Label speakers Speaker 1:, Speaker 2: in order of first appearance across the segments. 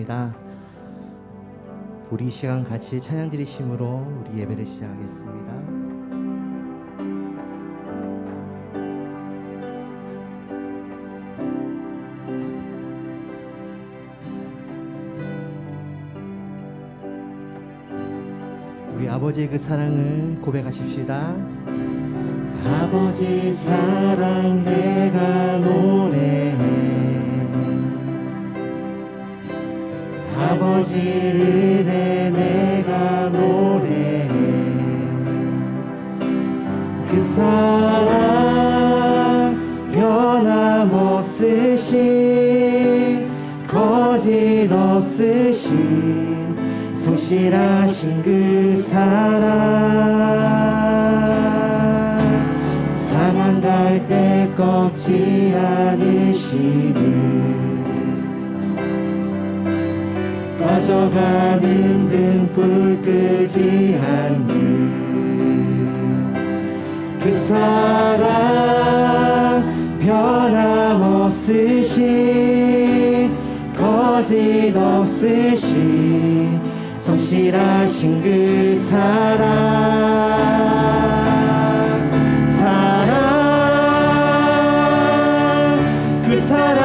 Speaker 1: 기도합니다. 우리 이 시간 같이 찬양 드리심으로 우리 예배를 시작하겠습니다. 우리 아버지의 그 사랑을 고백하십시다. 아버지 사랑 내가 노래해, 아버지 은혜 내가 노래해. 그 사랑 변함없으신, 거짓 없으신, 성실하신 그 사랑, 상한 갈대 꺾지 않으시는, 꺼져가는 등불 끄지 않는 그 사랑, 변함없으신, 거짓 없으신, 성실하신 그 사랑, 사랑, 그 사랑,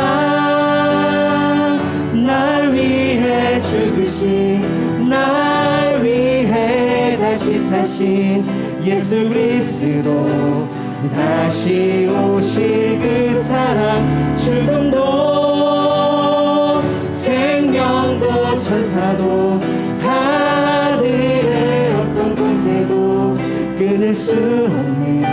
Speaker 1: 날 위해 죽으신, 날 위해 다시 사신 예수 그리스도, 다시 오실 그 사랑, 죽음도 생명도 천사도 하늘의 어떤 권세도 끊을 수 없는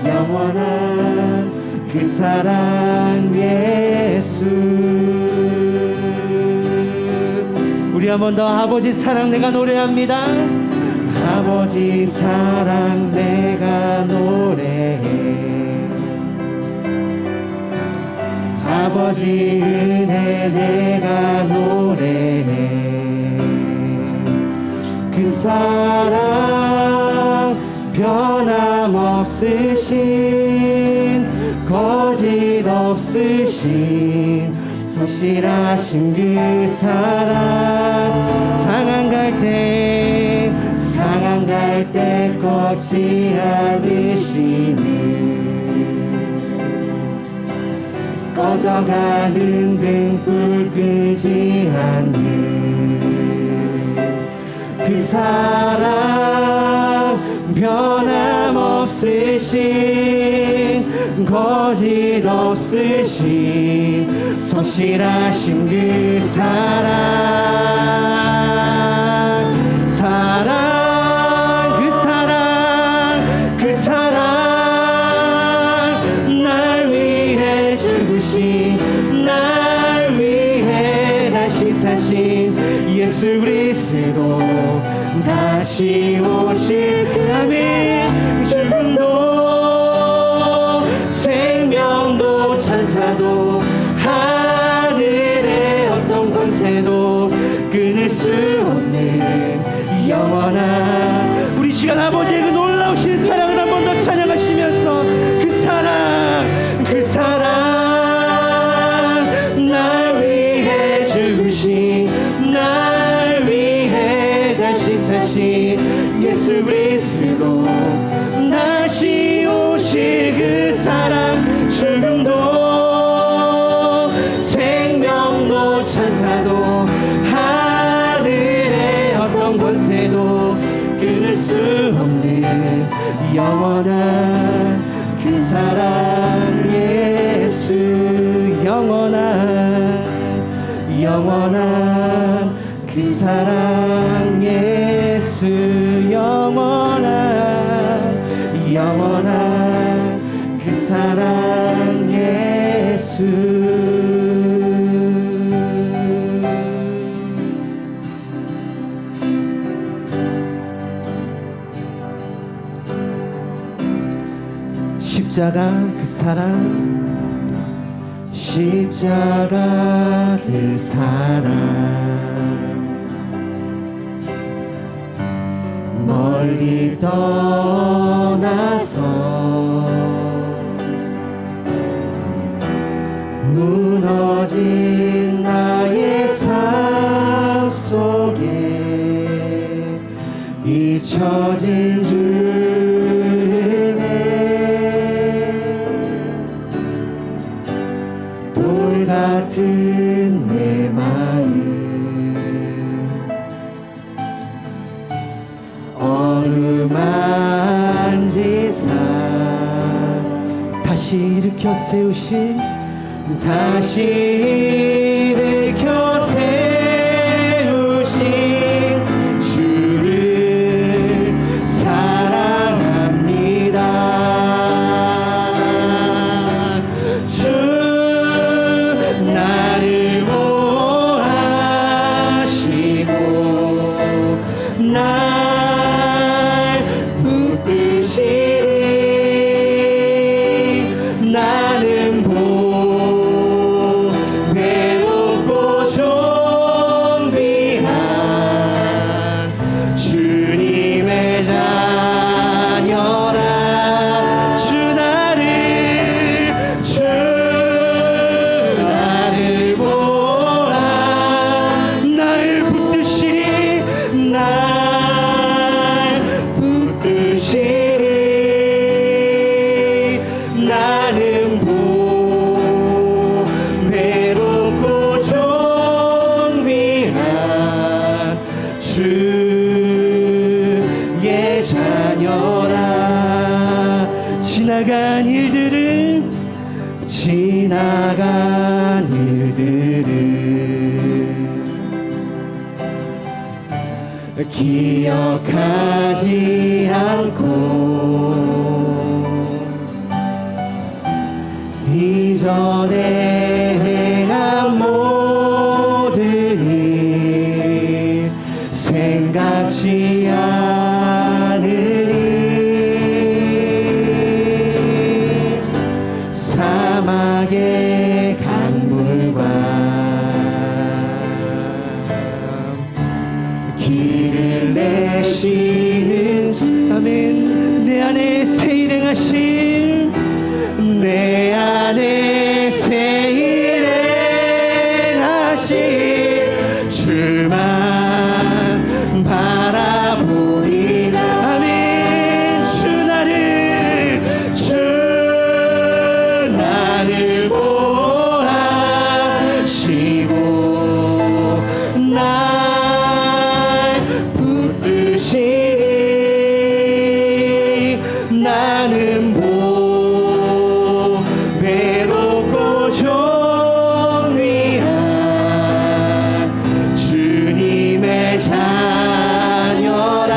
Speaker 1: 영원한 그 사랑 예수. 우리 한 번 더 아버지 사랑 내가 노래합니다. 아버지 사랑 내가 노래해, 아버지 은혜 내가 노래해. 그 사랑 변함없으신, 거짓 없으신, 성실하신 그 사랑, 상한 갈대, 상한 갈대 꺾지 않으시는, 꺼져가는 등불 끄지 않는 그 사랑, 변함없으신, 거짓 없으신, 성실하신 그 사랑, 사랑, 그 사랑, 그 사랑, 날 위해 죽으신, 날 위해 다시 사신 예수 그리스도, 다시 오실 아멘. 죽음도 생명도 천사도 하늘의 어떤 권세도 끊을 수 없는 영원한 우리 시간 아버지의 그 놀라우신 사랑을 한 번 더 찬양하시면서, 그 사랑, 그 사랑, 날 위해 죽으신, 날 위해 다시 사신 예수 그리스도, 다시 오실 그 사랑, 죽음도 생명도 천사도 하늘의 어떤 권세도 끊을 수 없는 영원한 그 사랑 예수, 영원한, 영원한 그 사랑 예수, 영원한, 영원한 그 사랑 예수. 십자가 그 사랑, 십자가 그 사랑, 멀리 떠나서 무너진 나의 삶 잊혀진 주의 돌 같은 내 마음 어루만지사 다시 일으켜 세우신 다시 일으켜 세우신 주를 사랑합니다. 주 나를 보호하시고 날 붙드시리 나는 외롭고 존귀한 주님의 자녀라. 주 나를 보아 날 붙드시리 나는 외롭고 존귀한 주의 자녀라. 지나간 일들을 기억하지 않고 이전에 행한 모든 일 생각지 않으리. 사막의 강물과 길을 내시는 아멘. 내 안에 새 일행하신 내 안에 새 일행하신 주만 바라보리라. 아멘. 주 나를 보호하시고 날 붙드시리 나는 외롭고 존귀한 주님의 자녀라.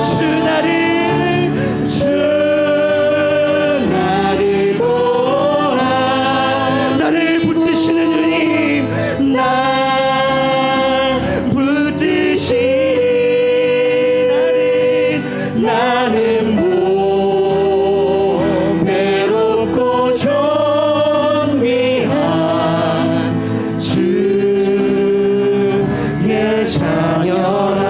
Speaker 1: 주 나를 보라. 나를 붙드시는 주님 날 붙드시리. 나는 외롭고 존귀한 주의 자녀라.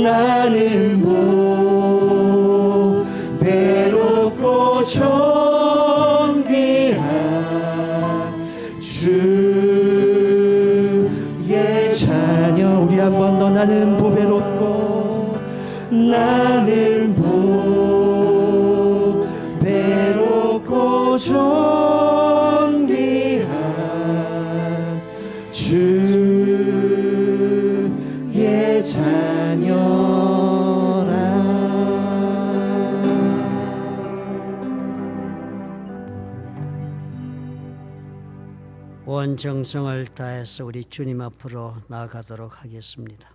Speaker 1: 나는 외롭고 존귀한 주의 자녀. 우리 한 번 더 나는 보배롭고 외롭고 존귀한 주의 자녀라.
Speaker 2: 온 정성을 다해서 우리 주님 앞으로 나아가도록 하겠습니다.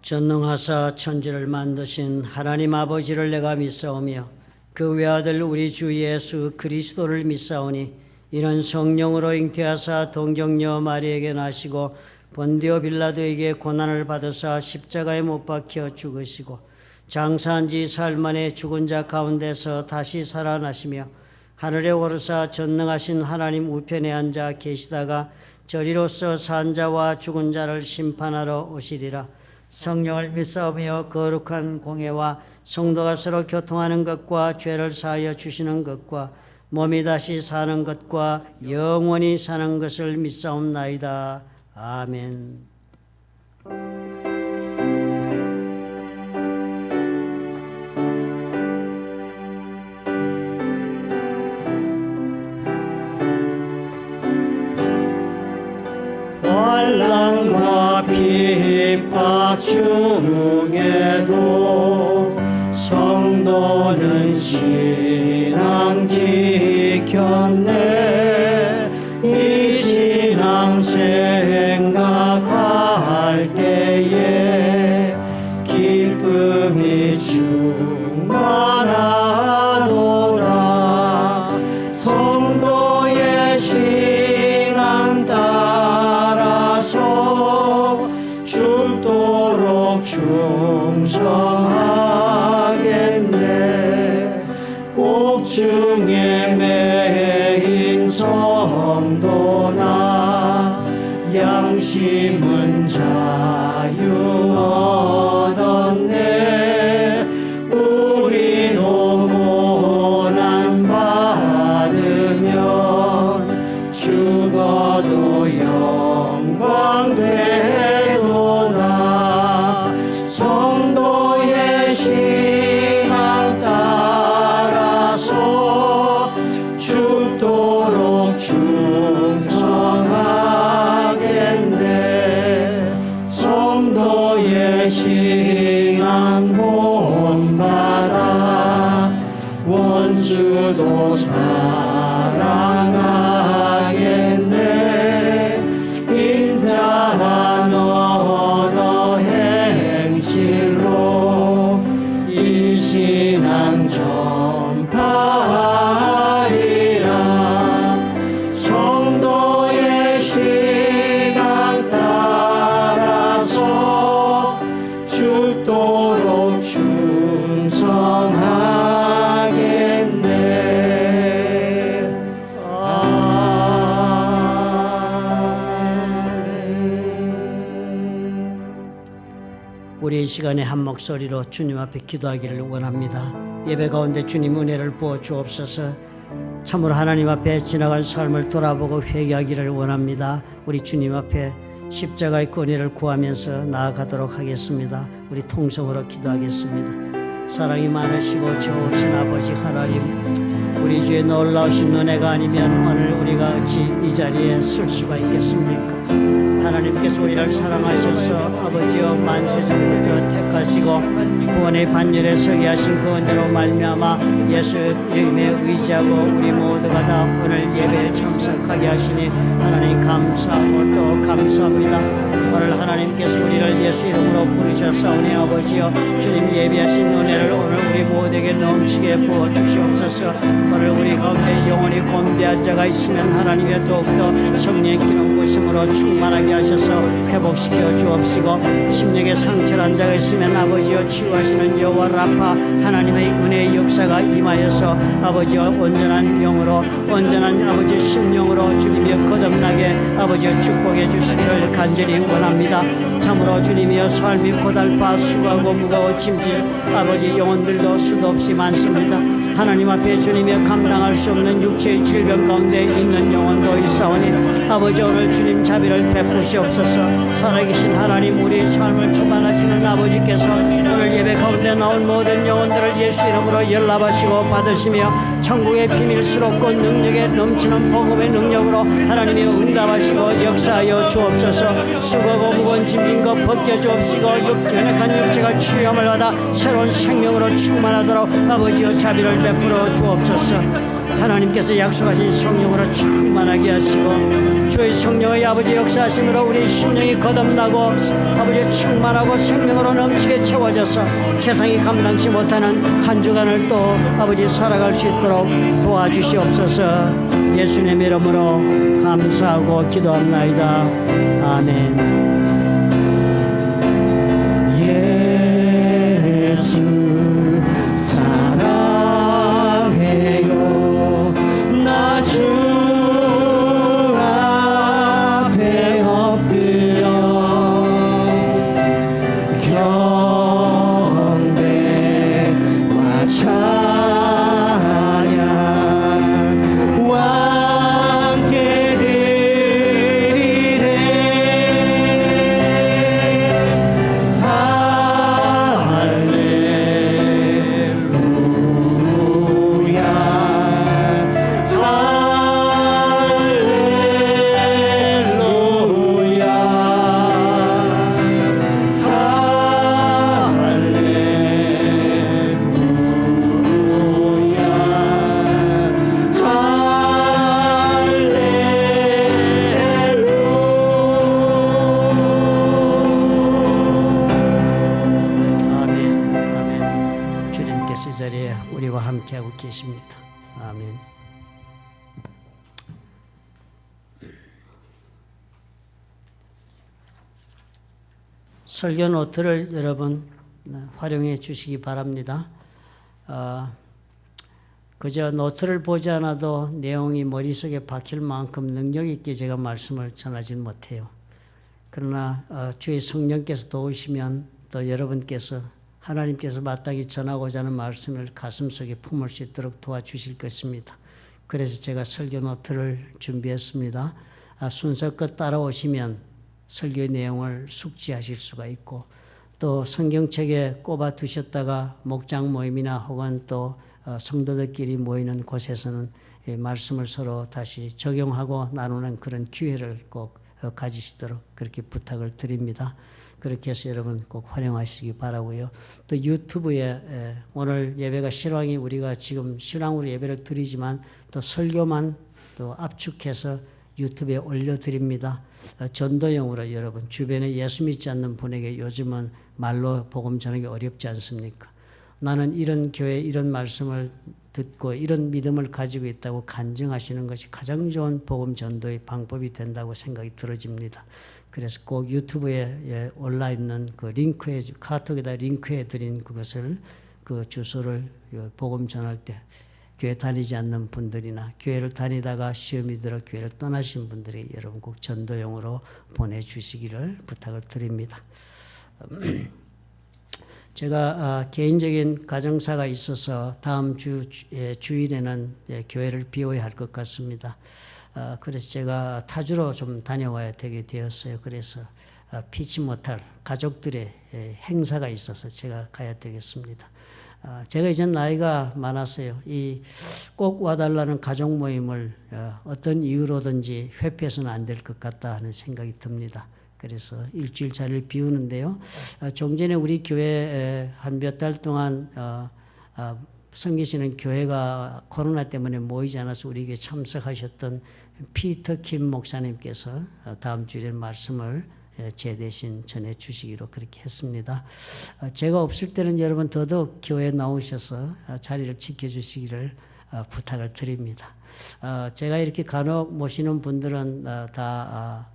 Speaker 2: 전능하사 천지를 만드신 하나님 아버지를 내가 믿사오며 그 외아들 우리 주 예수 그리스도를 믿사오니 이는 성령으로 잉태하사 동정녀 마리에게 나시고 본디오 빌라도에게 고난을 받으사 십자가에 못 박혀 죽으시고 장사한 지 사흘 만에 죽은 자 가운데서 다시 살아나시며 하늘에 오르사 전능하신 하나님 우편에 앉아 계시다가 저리로서 산 자와 죽은 자를 심판하러 오시리라. 성령을 믿사오며 거룩한 공회와 성도가 서로 교통하는 것과 죄를 사하여 주시는 것과 몸이 다시 사는 것과 영원히 사는 것을 믿사옵나이다. 아멘. 환난과 핍박 중에도 성도는 신앙 지켰네. 이 신앙 생각할 때에 기쁨이 충만하도다. 성도의 신앙 따라서 죽도록 충성하겠네. 옥중에 매인 성도나 양심은 자유 얻었네. 우리도 고난 받으면 죽어도 영광 되도다. 성도의 신앙 따라서 죽도록 충성하겠네. 성도의 신앙 본받아 원수도 사랑하겠네. 인자한 언어 행실로 이 신앙 전파하리라. 성도의 신앙 따라서 죽도록 충성하겠네. 아멘. 우리 이 시간에 한 목소리로 주님 앞에 기도하기를 원합니다. 예배 가운데 주님 은혜를 부어 주옵소서. 참으로 하나님 앞에 지나간 삶을 돌아보고 회개하기를 원합니다. 우리 주님 앞에 십자가의 권위를 구하면서 나아가도록 하겠습니다. 우리 통성으로 기도하겠습니다. 사랑이 많으시고 좋으신 아버지 하나님, 우리 주의 놀라우신 은혜가 아니면 오늘 우리가 어찌 이 자리에 쓸 수가 있겠습니까? 하나님께서 우리를 사랑하셔서 아버지여 만세전부터 택하시고 구원의 반열에 서게 하신 그 은혜로 말미암아 예수 이름에 의지하고 우리 모두가 다 오늘 예배에 참석하게 하시니 하나님 감사하고 또 감사합니다. 오늘 하나님께서 우리를 예수 이름으로 부르셨사오니 아버지여 주님 예비하신 은혜를 오늘 우리 모두에게 넘치게 부어 주시옵소서. 오늘 우리 가운데 영원히 곤비한 자가 있으면 하나님의 더욱더 성령의 기름 부으심으로 충만하게 하셔서 회복시켜 주옵시고, 심령에 상처난 자가 있으면 아버지여 치유하시는 여호와 라파 하나님의 은혜의 역사가 임하여서 아버지여 온전한 영으로 온전한 아버지 심령으로 주님이 거듭나게 아버지여 축복해 주시기를 간절히 원합니다. 참으로 주님이여 삶이 고달파 수고하고 무거워 짐질 아버지 영혼들도 수도 없이 많습니다. 하나님 앞에 주님이 감당할 수 없는 육체의 질병 가운데 있는 영혼도 있사오니 아버지 오늘 주님 자비를 베푸시옵소서. 살아계신 하나님, 우리의 삶을 주관하시는 아버지께서 오늘 예배 가운데 나온 모든 영혼들을 예수 이름으로 연락하시고 받으시며 천국의 비밀 스럽고 능력에 넘치는 복음의 능력으로 하나님이 응답하시고 역사하여 주옵소서. 수고하고 무거운 짐진 것 벗겨주옵시고 연약한 육체가 치유함을 받아 새로운 생명으로 충만하도록 아버지여 자비를 베풀어 주옵소서. 하나님께서 약속하신 성령으로 충만하게 하시고 주의 성령의 아버지 역사하심으로 우리 심령이 거듭나고 아버지 충만하고 생명으로 넘치게 채워져서 세상이 감당치 못하는 한 주간을 또 아버지 살아갈 수 있도록 도와주시옵소서. 예수님의 이름으로 감사하고 기도합나이다. 아멘. 예수 사랑해요. 우리와 함께하고 계십니다. 아멘. 설교 노트를 여러분 활용해 주시기 바랍니다. 그저 노트를 보지 않아도 내용이 머릿속에 박힐 만큼 능력 있게 제가 말씀을 전하지는 못해요. 그러나 주의 성령께서 도우시면 또 여러분께서 하나님께서 마땅히 전하고자 하는 말씀을 가슴속에 품을 수 있도록 도와주실 것입니다. 그래서 제가 설교 노트를 준비했습니다. 순서껏 따라오시면 설교의 내용을 숙지하실 수가 있고 또 성경책에 꼽아 두셨다가 목장 모임이나 혹은 또 성도들끼리 모이는 곳에서는 말씀을 서로 다시 적용하고 나누는 그런 기회를 꼭 가지시도록 그렇게 부탁을 드립니다. 그렇게 해서 여러분 꼭 활용하시기 바라고요. 또 유튜브에 오늘 예배가 실황이 우리가 지금 실황으로 예배를 드리지만 또 설교만 또 압축해서 유튜브에 올려드립니다. 전도용으로 여러분 주변에 예수 믿지 않는 분에게 요즘은 말로 복음 전하기 어렵지 않습니까? 나는 이런 교회 이런 말씀을 듣고 이런 믿음을 가지고 있다고 간증하시는 것이 가장 좋은 복음 전도의 방법이 된다고 생각이 들어집니다. 그래서 꼭 유튜브에 올라 있는 그 링크에 카톡에다 링크해 드린 그것을 그 주소를 복음 전할 때 교회 다니지 않는 분들이나 교회를 다니다가 시험이 들어 교회를 떠나신 분들이 여러분 꼭 전도용으로 보내주시기를 부탁을 드립니다. 제가 개인적인 가정사가 있어서 다음 주일에는 교회를 비워야 할 것 같습니다. 그래서 제가 타주로 좀 다녀와야 되게 되었어요. 그래서 피치 못할 가족들의 행사가 있어서 제가 가야 되겠습니다. 제가 이제 나이가 많았어요. 이 꼭 와달라는 가족 모임을 어떤 이유로든지 회피해서는 안 될 것 같다 하는 생각이 듭니다. 그래서 일주일 자리를 비우는데요. 종전에 우리 교회 한 몇 달 동안 섬기시는 교회가 코로나 때문에 모이지 않아서 우리에게 참석하셨던 피터 킴 목사님께서 다음 주일에 말씀을 제 대신 전해 주시기로 그렇게 했습니다. 제가 없을 때는 여러분 더더욱 교회에 나오셔서 자리를 지켜주시기를 부탁을 드립니다. 제가 이렇게 간혹 모시는 분들은 다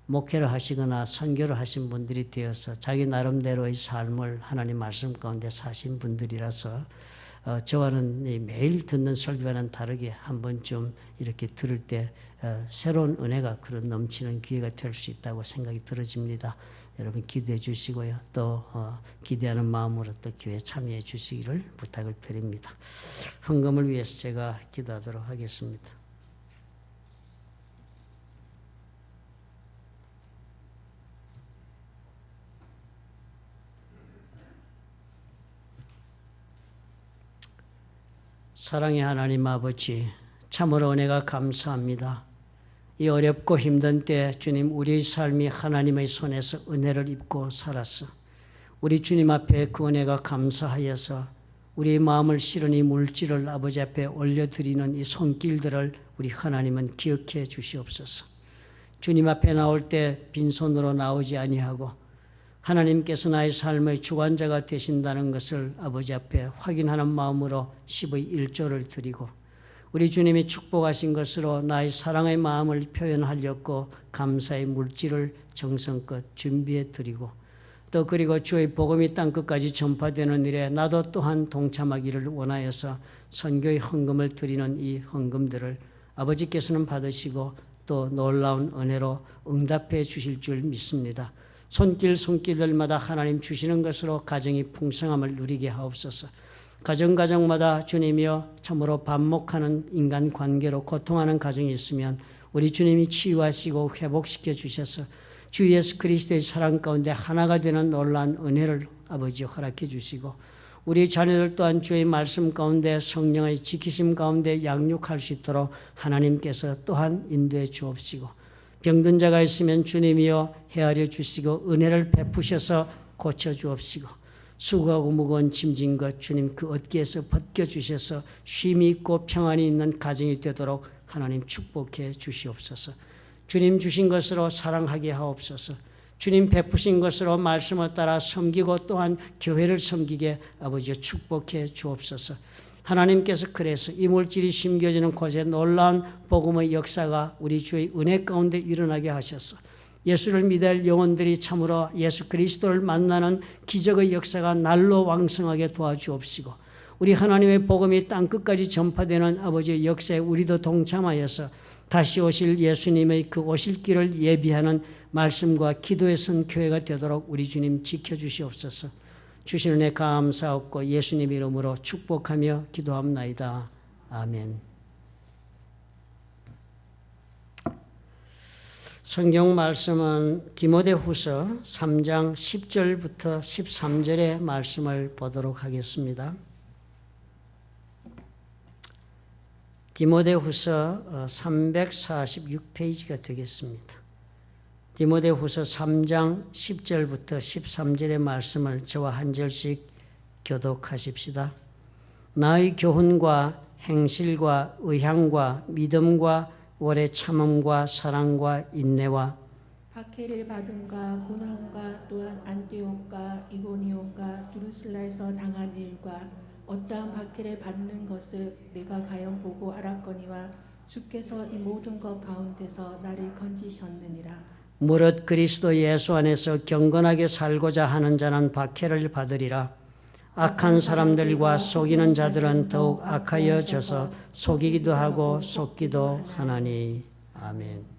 Speaker 2: 목회를 하시거나 선교를 하신 분들이 되어서 자기 나름대로의 삶을 하나님 말씀 가운데 사신 분들이라서 저와는 매일 듣는 설교와는 다르게 한 번쯤 이렇게 들을 때 새로운 은혜가 그런 넘치는 기회가 될 수 있다고 생각이 들어집니다. 여러분 기도해 주시고요. 또 기대하는 마음으로 또 교회에 참여해 주시기를 부탁을 드립니다. 헌금을 위해서 제가 기도하도록 하겠습니다. 사랑의 하나님 아버지, 참으로 은혜가 감사합니다. 이 어렵고 힘든 때 주님 우리의 삶이 하나님의 손에서 은혜를 입고 살았어. 우리 주님 앞에 그 은혜가 감사하여서 우리의 마음을 실은 이 물질을 아버지 앞에 올려드리는 이 손길들을 우리 하나님은 기억해 주시옵소서. 주님 앞에 나올 때 빈손으로 나오지 아니하고 하나님께서 나의 삶의 주관자가 되신다는 것을 아버지 앞에 확인하는 마음으로 10의 1조를 드리고 우리 주님이 축복하신 것으로 나의 사랑의 마음을 표현하려고 감사의 물질을 정성껏 준비해 드리고 또 그리고 주의 복음이 땅끝까지 전파되는 일에 나도 또한 동참하기를 원하여서 선교의 헌금을 드리는 이 헌금들을 아버지께서는 받으시고 또 놀라운 은혜로 응답해 주실 줄 믿습니다. 손길들마다 하나님 주시는 것으로 가정이 풍성함을 누리게 하옵소서. 가정마다 주님이여 참으로 반목하는 인간관계로 고통하는 가정이 있으면 우리 주님이 치유하시고 회복시켜 주셔서 주 예수 그리스도의 사랑 가운데 하나가 되는 놀라운 은혜를 아버지 허락해 주시고 우리 자녀들 또한 주의 말씀 가운데 성령의 지키심 가운데 양육할 수 있도록 하나님께서 또한 인도해 주옵시고 병든 자가 있으면 주님이여 헤아려 주시고 은혜를 베푸셔서 고쳐 주옵시고 수고하고 무거운 짐진 것 주님 그 어깨에서 벗겨주셔서 쉼이 있고 평안이 있는 가정이 되도록 하나님 축복해 주시옵소서. 주님 주신 것으로 사랑하게 하옵소서. 주님 베푸신 것으로 말씀을 따라 섬기고 또한 교회를 섬기게 아버지 축복해 주옵소서. 하나님께서 그래서 이물질이 심겨지는 곳에 놀라운 복음의 역사가 우리 주의 은혜 가운데 일어나게 하셔서 예수를 믿을 영혼들이 참으로 예수 그리스도를 만나는 기적의 역사가 날로 왕성하게 도와주옵시고 우리 하나님의 복음이 땅끝까지 전파되는 아버지의 역사에 우리도 동참하여서 다시 오실 예수님의 그 오실 길을 예비하는 말씀과 기도에 선 교회가 되도록 우리 주님 지켜주시옵소서. 주신 은혜 감사하고 예수님 이름으로 축복하며 기도합나이다. 아멘. 성경 말씀은 디모데후서 3장 10절부터 13절의 말씀을 보도록 하겠습니다. 디모데후서 346페이지가 되겠습니다. 디모데후서 3장 10절부터 13절의 말씀을 저와 한 절씩 교독하십시다. 나의 교훈과 행실과 의향과 믿음과 오래 참음과 사랑과 인내와
Speaker 3: 박해를 받음과 고난과 또한 안디옥과 이고니온과 두루슬라에서 당한 일과 어떠한 박해를 받는 것을 내가 가연 보고 알았거니와 주께서 이 모든 것 가운데서 나를 건지셨느니라.
Speaker 2: 무릇 그리스도 예수 안에서 경건하게 살고자 하는 자는 박해를 받으리라. 악한 사람들과 속이는 자들은 더욱 악하여져서 속이기도 하고 속기도 하나니. 아멘.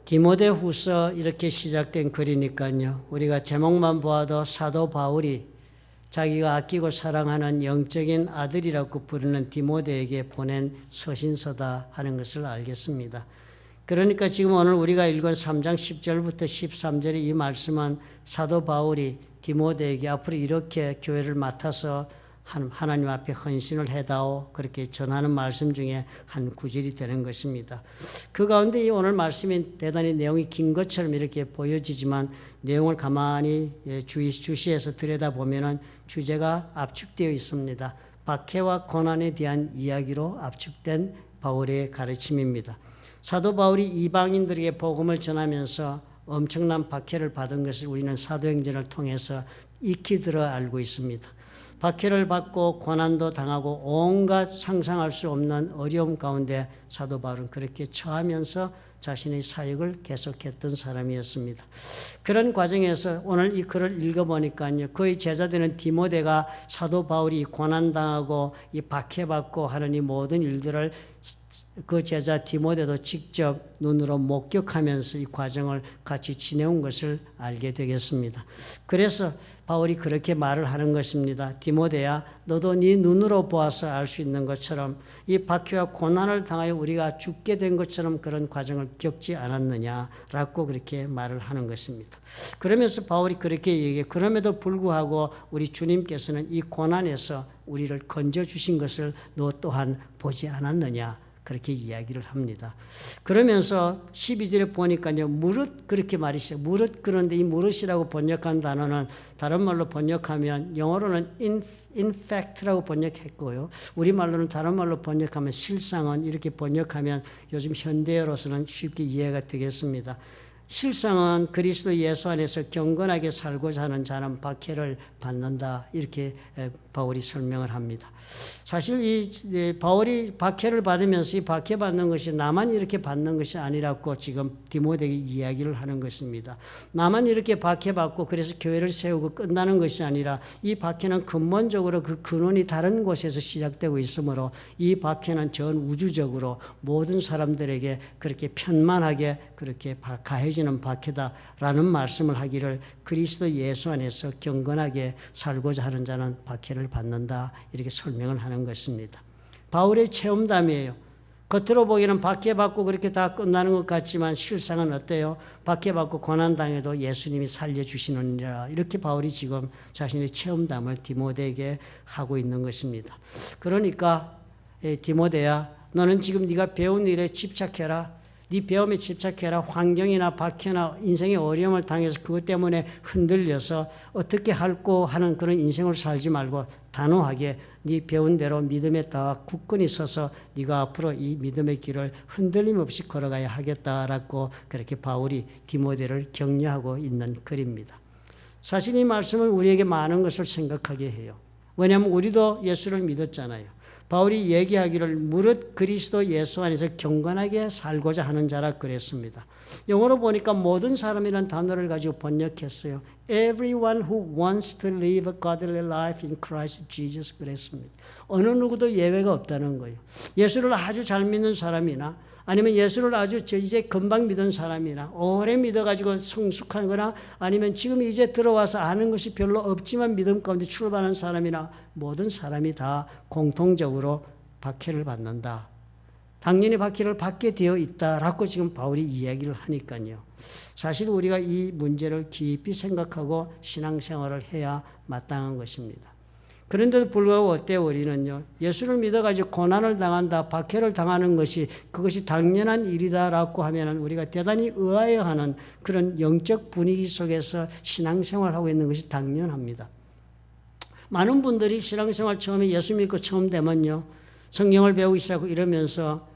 Speaker 2: 디모데후서 이렇게 시작된 글이니까요. 우리가 제목만 보아도 사도 바울이 자기가 아끼고 사랑하는 영적인 아들이라고 부르는 디모데에게 보낸 서신서다 하는 것을 알겠습니다. 그러니까 지금 오늘 우리가 읽은 3장 10절부터 13절의 이 말씀은 사도 바울이 디모데에게 앞으로 이렇게 교회를 맡아서 하나님 앞에 헌신을 해다오 그렇게 전하는 말씀 중에 한 구절이 되는 것입니다. 그 가운데 이 오늘 말씀이 대단히 내용이 긴 것처럼 이렇게 보여지지만 내용을 가만히 주시해서 들여다보면 주제가 압축되어 있습니다. 박해와 고난에 대한 이야기로 압축된 바울의 가르침입니다. 사도 바울이 이방인들에게 복음을 전하면서 엄청난 박해를 받은 것을 우리는 사도행전을 통해서 익히 들어 알고 있습니다. 박해를 받고 고난도 당하고 온갖 상상할 수 없는 어려움 가운데 사도 바울은 그렇게 처하면서 자신의 사역을 계속했던 사람이었습니다. 그런 과정에서 오늘 이 글을 읽어보니까요. 그의 제자되는 디모데가 사도 바울이 고난당하고 이 박해받고 하는 이 모든 일들을 그 제자 디모데도 직접 눈으로 목격하면서 이 과정을 같이 지내온 것을 알게 되겠습니다. 그래서 바울이 그렇게 말을 하는 것입니다. 디모데야, 너도 네 눈으로 보아서 알 수 있는 것처럼 이 박해와 고난을 당하여 우리가 죽게 된 것처럼 그런 과정을 겪지 않았느냐라고 그렇게 말을 하는 것입니다. 그러면서 바울이 그렇게 얘기해. 그럼에도 불구하고 우리 주님께서는 이 고난에서 우리를 건져주신 것을 너 또한 보지 않았느냐. 그렇게 이야기를 합니다. 그러면서 12절에 보니까요. 무릇 그렇게 말이죠. 무릇 그런데 이 무릇이라고 번역한 단어는 다른 말로 번역하면 영어로는 in fact라고 번역했고요. 우리말로는 다른 말로 번역하면 실상은 이렇게 번역하면 요즘 현대어로서는 쉽게 이해가 되겠습니다. 실상은 그리스도 예수 안에서 경건하게 살고자 하는 자는 박해를 받는다. 이렇게 바울이 설명을 합니다. 사실 이 바울이 박해를 받으면서 이 박해받는 것이 나만 이렇게 받는 것이 아니라고 지금 디모데에게 이야기를 하는 것입니다. 나만 이렇게 박해받고 그래서 교회를 세우고 끝나는 것이 아니라 이 박해는 근본적으로 그 근원이 다른 곳에서 시작되고 있으므로 이 박해는 전 우주적으로 모든 사람들에게 그렇게 편만하게 그렇게 가해지는 박해다라는 말씀을 하기를 그리스도 예수 안에서 경건하게 살고자 하는 자는 박해를 받는다 이렇게 설명을 하는 것입니다. 바울의 체험담이에요. 겉으로 보기에는 박해받고 그렇게 다 끝나는 것 같지만 실상은 어때요? 박해받고 고난당해도 예수님이 살려주시느니라. 이렇게 바울이 지금 자신의 체험담을 디모데에게 하고 있는 것입니다. 그러니까 디모데야, 너는 지금 네가 배운 일에 집착해라. 네 배움에 집착해라. 환경이나 박해나 인생의 어려움을 당해서 그것 때문에 흔들려서 어떻게 할고 하는 그런 인생을 살지 말고 단호하게 네 배운 대로 믿음에 딱 굳건히 서서 네가 앞으로 이 믿음의 길을 흔들림 없이 걸어가야 하겠다라고 그렇게 바울이 디모데를 격려하고 있는 글입니다. 사실 이 말씀은 우리에게 많은 것을 생각하게 해요. 왜냐하면 우리도 예수를 믿었잖아요. 바울이 얘기하기를 무릇 그리스도 예수 안에서 경건하게 살고자 하는 자라 그랬습니다. 영어로 보니까 모든 사람이라는 단어를 가지고 번역했어요. Everyone who wants to live a godly life in Christ Jesus 그랬습니다. 어느 누구도 예외가 없다는 거예요. 예수를 아주 잘 믿는 사람이나 아니면 예수를 아주 이제 금방 믿은 사람이나 오래 믿어가지고 성숙하거나 아니면 지금 이제 들어와서 아는 것이 별로 없지만 믿음 가운데 출발하는 사람이나 모든 사람이 다 공통적으로 박해를 받는다. 당연히 박해를 받게 되어 있다라고 지금 바울이 이야기를 하니까요. 사실 우리가 이 문제를 깊이 생각하고 신앙생활을 해야 마땅한 것입니다. 그런데도 불구하고 어때요? 우리는요. 예수를 믿어가지고 고난을 당한다, 박해를 당하는 것이 그것이 당연한 일이다라고 하면은 우리가 대단히 의아해하는 그런 영적 분위기 속에서 신앙생활하고 있는 것이 당연합니다. 많은 분들이 신앙생활 처음에 예수 믿고 처음 되면요. 성경을 배우기 시작하고 이러면서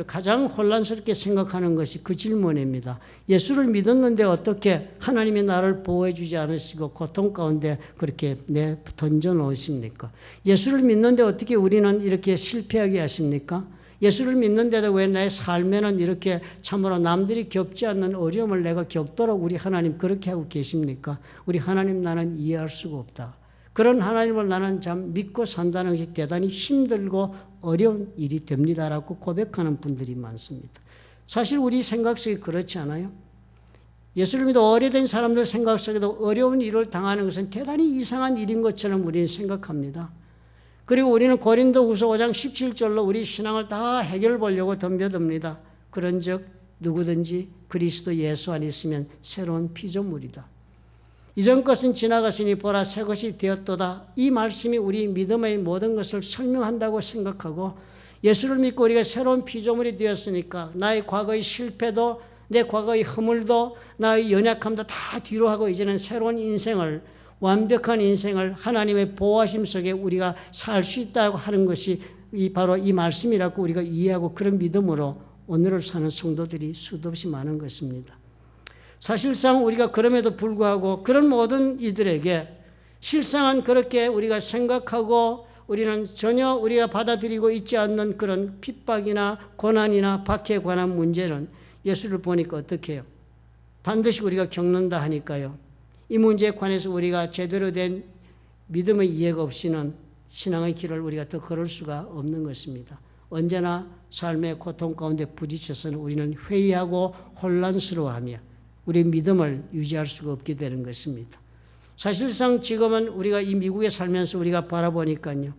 Speaker 2: 가장 혼란스럽게 생각하는 것이 그 질문입니다. 예수를 믿었는데 어떻게 하나님이 나를 보호해 주지 않으시고 고통 가운데 그렇게 던져 놓으십니까? 예수를 믿는데 어떻게 우리는 이렇게 실패하게 하십니까? 예수를 믿는데도 왜 나의 삶에는 이렇게 참으로 남들이 겪지 않는 어려움을 내가 겪도록 우리 하나님 그렇게 하고 계십니까? 우리 하나님 나는 이해할 수가 없다. 그런 하나님을 나는 참 믿고 산다는 것이 대단히 힘들고 어려운 일이 됩니다라고 고백하는 분들이 많습니다. 사실 우리 생각 속에 그렇지 않아요? 예수를 믿어 오래된 사람들 생각 속에도 어려운 일을 당하는 것은 대단히 이상한 일인 것처럼 우리는 생각합니다. 그리고 우리는 고린도후서 5장 17절로 우리 신앙을 다 해결해 보려고 덤벼듭니다. 그런즉 누구든지 그리스도 예수 안에 있으면 새로운 피조물이다. 이전 것은 지나갔으니 보라 새 것이 되었도다. 이 말씀이 우리 믿음의 모든 것을 설명한다고 생각하고 예수를 믿고 우리가 새로운 피조물이 되었으니까 나의 과거의 실패도 내 과거의 허물도 나의 연약함도 다 뒤로 하고 이제는 새로운 인생을 완벽한 인생을 하나님의 보호하심 속에 우리가 살 수 있다고 하는 것이 바로 이 말씀이라고 우리가 이해하고 그런 믿음으로 오늘을 사는 성도들이 수도 없이 많은 것입니다. 사실상 우리가 그럼에도 불구하고 그런 모든 이들에게 실상은 그렇게 우리가 생각하고 우리는 전혀 우리가 받아들이고 있지 않는 그런 핍박이나 고난이나 박해에 관한 문제는 예수를 보니까 어떻게 해요? 반드시 우리가 겪는다 하니까요. 이 문제에 관해서 우리가 제대로 된 믿음의 이해가 없이는 신앙의 길을 우리가 더 걸을 수가 없는 것입니다. 언제나 삶의 고통 가운데 부딪혀서는 우리는 회의하고 혼란스러워하며 우리의 믿음을 유지할 수가 없게 되는 것입니다. 사실상 지금은 우리가 이 미국에 살면서 우리가 바라보니까요.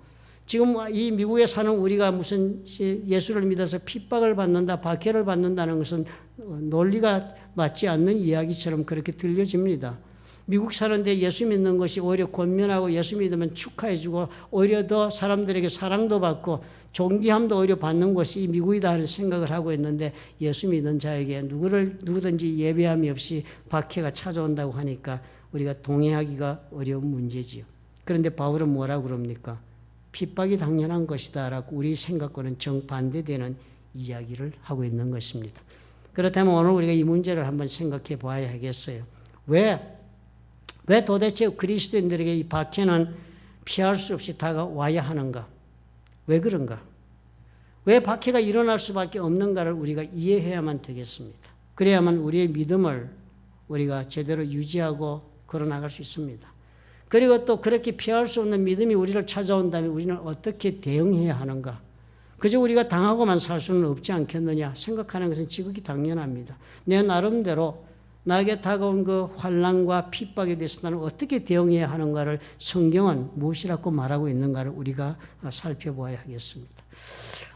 Speaker 2: 지금 이 미국에 사는 우리가 무슨 예수를 믿어서 핍박을 받는다, 박해를 받는다는 것은 논리가 맞지 않는 이야기처럼 그렇게 들려집니다. 미국 사는데 예수 믿는 것이 오히려 권면하고 예수 믿으면 축하해주고 오히려 더 사람들에게 사랑도 받고 존귀함도 오히려 받는 것이 미국이다 하는 생각을 하고 있는데 예수 믿는 자에게 누구든지 예배함이 없이 박해가 찾아온다고 하니까 우리가 동의하기가 어려운 문제지요. 그런데 바울은 뭐라고 그럽니까? 핍박이 당연한 것이다 라고 우리 생각과는 정반대되는 이야기를 하고 있는 것입니다. 그렇다면 오늘 우리가 이 문제를 한번 생각해 봐야 하겠어요. 왜 도대체 그리스도인들에게 이 박해는 피할 수 없이 다가와야 하는가? 왜 그런가? 왜 박해가 일어날 수밖에 없는가를 우리가 이해해야만 되겠습니다. 그래야만 우리의 믿음을 우리가 제대로 유지하고 걸어나갈 수 있습니다. 그리고 또 그렇게 피할 수 없는 믿음이 우리를 찾아온다면 우리는 어떻게 대응해야 하는가? 그저 우리가 당하고만 살 수는 없지 않겠느냐 생각하는 것은 지극히 당연합니다. 내 나름대로 나에게 다가온 그 환난과 핍박에 대해서 나는 어떻게 대응해야 하는가를 성경은 무엇이라고 말하고 있는가를 우리가 살펴보아야 하겠습니다.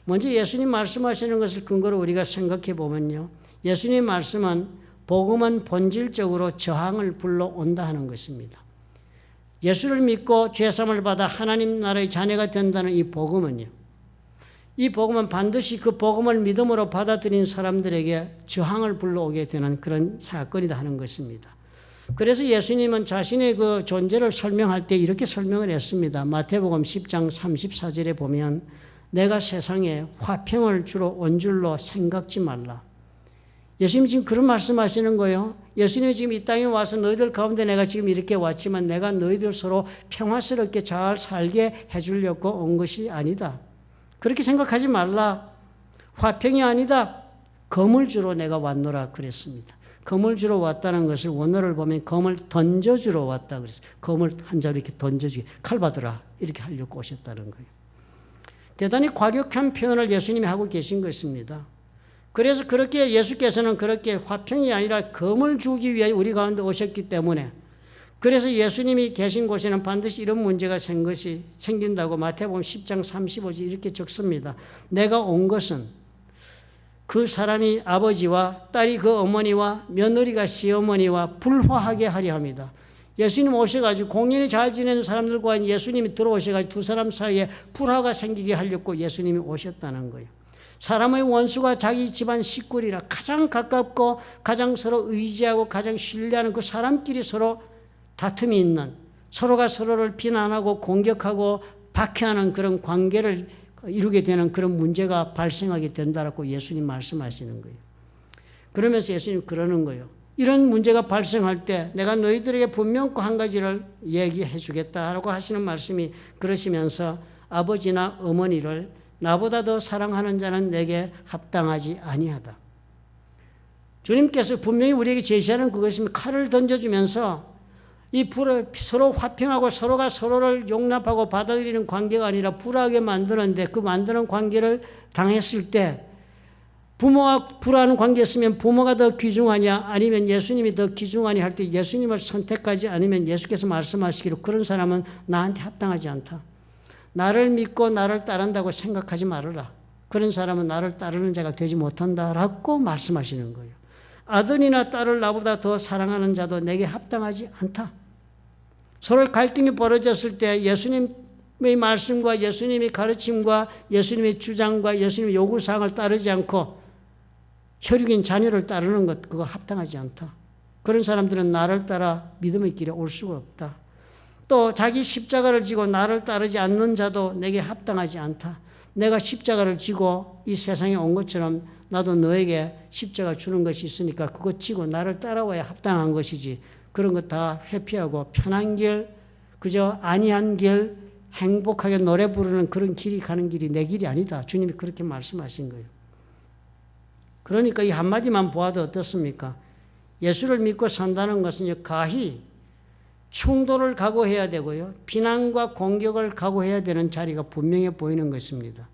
Speaker 2: 먼저 예수님 말씀하시는 것을 근거로 우리가 생각해 보면요. 예수님 말씀은 복음은 본질적으로 저항을 불러온다 하는 것입니다. 예수를 믿고 죄사함을 받아 하나님 나라의 자녀가 된다는 이 복음은요. 이 복음은 반드시 그 복음을 믿음으로 받아들인 사람들에게 저항을 불러오게 되는 그런 사건이다 하는 것입니다. 그래서 예수님은 자신의 그 존재를 설명할 때 이렇게 설명을 했습니다. 마태복음 10장 34절에 보면 내가 세상에 화평을 주러 온 줄로 생각지 말라. 예수님이 지금 그런 말씀하시는 거예요. 예수님이 지금 이 땅에 와서 너희들 가운데 내가 지금 이렇게 왔지만 내가 너희들 서로 평화스럽게 잘 살게 해주려고 온 것이 아니다. 그렇게 생각하지 말라. 화평이 아니다. 검을 주러 내가 왔노라 그랬습니다. 검을 주러 왔다는 것을 원어를 보면 검을 던져주러 왔다 그랬어요. 검을 한 자루 이렇게 던져주게 칼 받으라 이렇게 하려고 오셨다는 거예요. 대단히 과격한 표현을 예수님이 하고 계신 것입니다. 그래서 그렇게 예수께서는 그렇게 화평이 아니라 검을 주기 위해 우리 가운데 오셨기 때문에 그래서 예수님이 계신 곳에는 반드시 이런 문제가 생긴다고 마태복음 10장 35절 이렇게 적습니다. 내가 온 것은 그 사람이 아버지와 딸이 그 어머니와 며느리가 시어머니와 불화하게 하려 합니다. 예수님 오셔가지고 공연히 잘 지내는 사람들과 예수님이 들어오셔가지고 두 사람 사이에 불화가 생기게 하려고 예수님이 오셨다는 거예요. 사람의 원수가 자기 집안 식구리라 가장 가깝고 가장 서로 의지하고 가장 신뢰하는 그 사람끼리 서로 다툼이 있는 서로가 서로를 비난하고 공격하고 박해하는 그런 관계를 이루게 되는 그런 문제가 발생하게 된다라고 예수님 말씀하시는 거예요. 그러면서 예수님 그러는 거예요. 이런 문제가 발생할 때 내가 너희들에게 분명코 한 가지를 얘기해 주겠다라고 하시는 말씀이 그러시면서 아버지나 어머니를 나보다 더 사랑하는 자는 내게 합당하지 아니하다. 주님께서 분명히 우리에게 제시하는 그것입니다. 칼을 던져주면서 이 서로 화평하고 서로가 서로를 용납하고 받아들이는 관계가 아니라 불화하게 만드는데 그 만드는 관계를 당했을 때 부모와 불화하는 관계였으면 부모가 더 귀중하냐 아니면 예수님이 더 귀중하냐 할 때 예수님을 선택하지 않으면 예수께서 말씀하시기로 그런 사람은 나한테 합당하지 않다. 나를 믿고 나를 따른다고 생각하지 말아라. 그런 사람은 나를 따르는 자가 되지 못한다라고 말씀하시는 거예요. 아들이나 딸을 나보다 더 사랑하는 자도 내게 합당하지 않다. 서로 갈등이 벌어졌을 때 예수님의 말씀과 예수님의 가르침과 예수님의 주장과 예수님의 요구사항을 따르지 않고 혈육인 자녀를 따르는 것 그거 합당하지 않다. 그런 사람들은 나를 따라 믿음의 길에 올 수가 없다. 또 자기 십자가를 지고 나를 따르지 않는 자도 내게 합당하지 않다. 내가 십자가를 지고 이 세상에 온 것처럼 나도 너에게 십자가 주는 것이 있으니까 그거 지고 나를 따라와야 합당한 것이지. 그런 것 다 회피하고 편한 길, 그저 안이한 길, 행복하게 노래 부르는 그런 길이 가는 길이 내 길이 아니다. 주님이 그렇게 말씀하신 거예요. 그러니까 이 한마디만 보아도 어떻습니까? 예수를 믿고 산다는 것은 가히 충돌을 각오해야 되고요. 비난과 공격을 각오해야 되는 자리가 분명해 보이는 것입니다.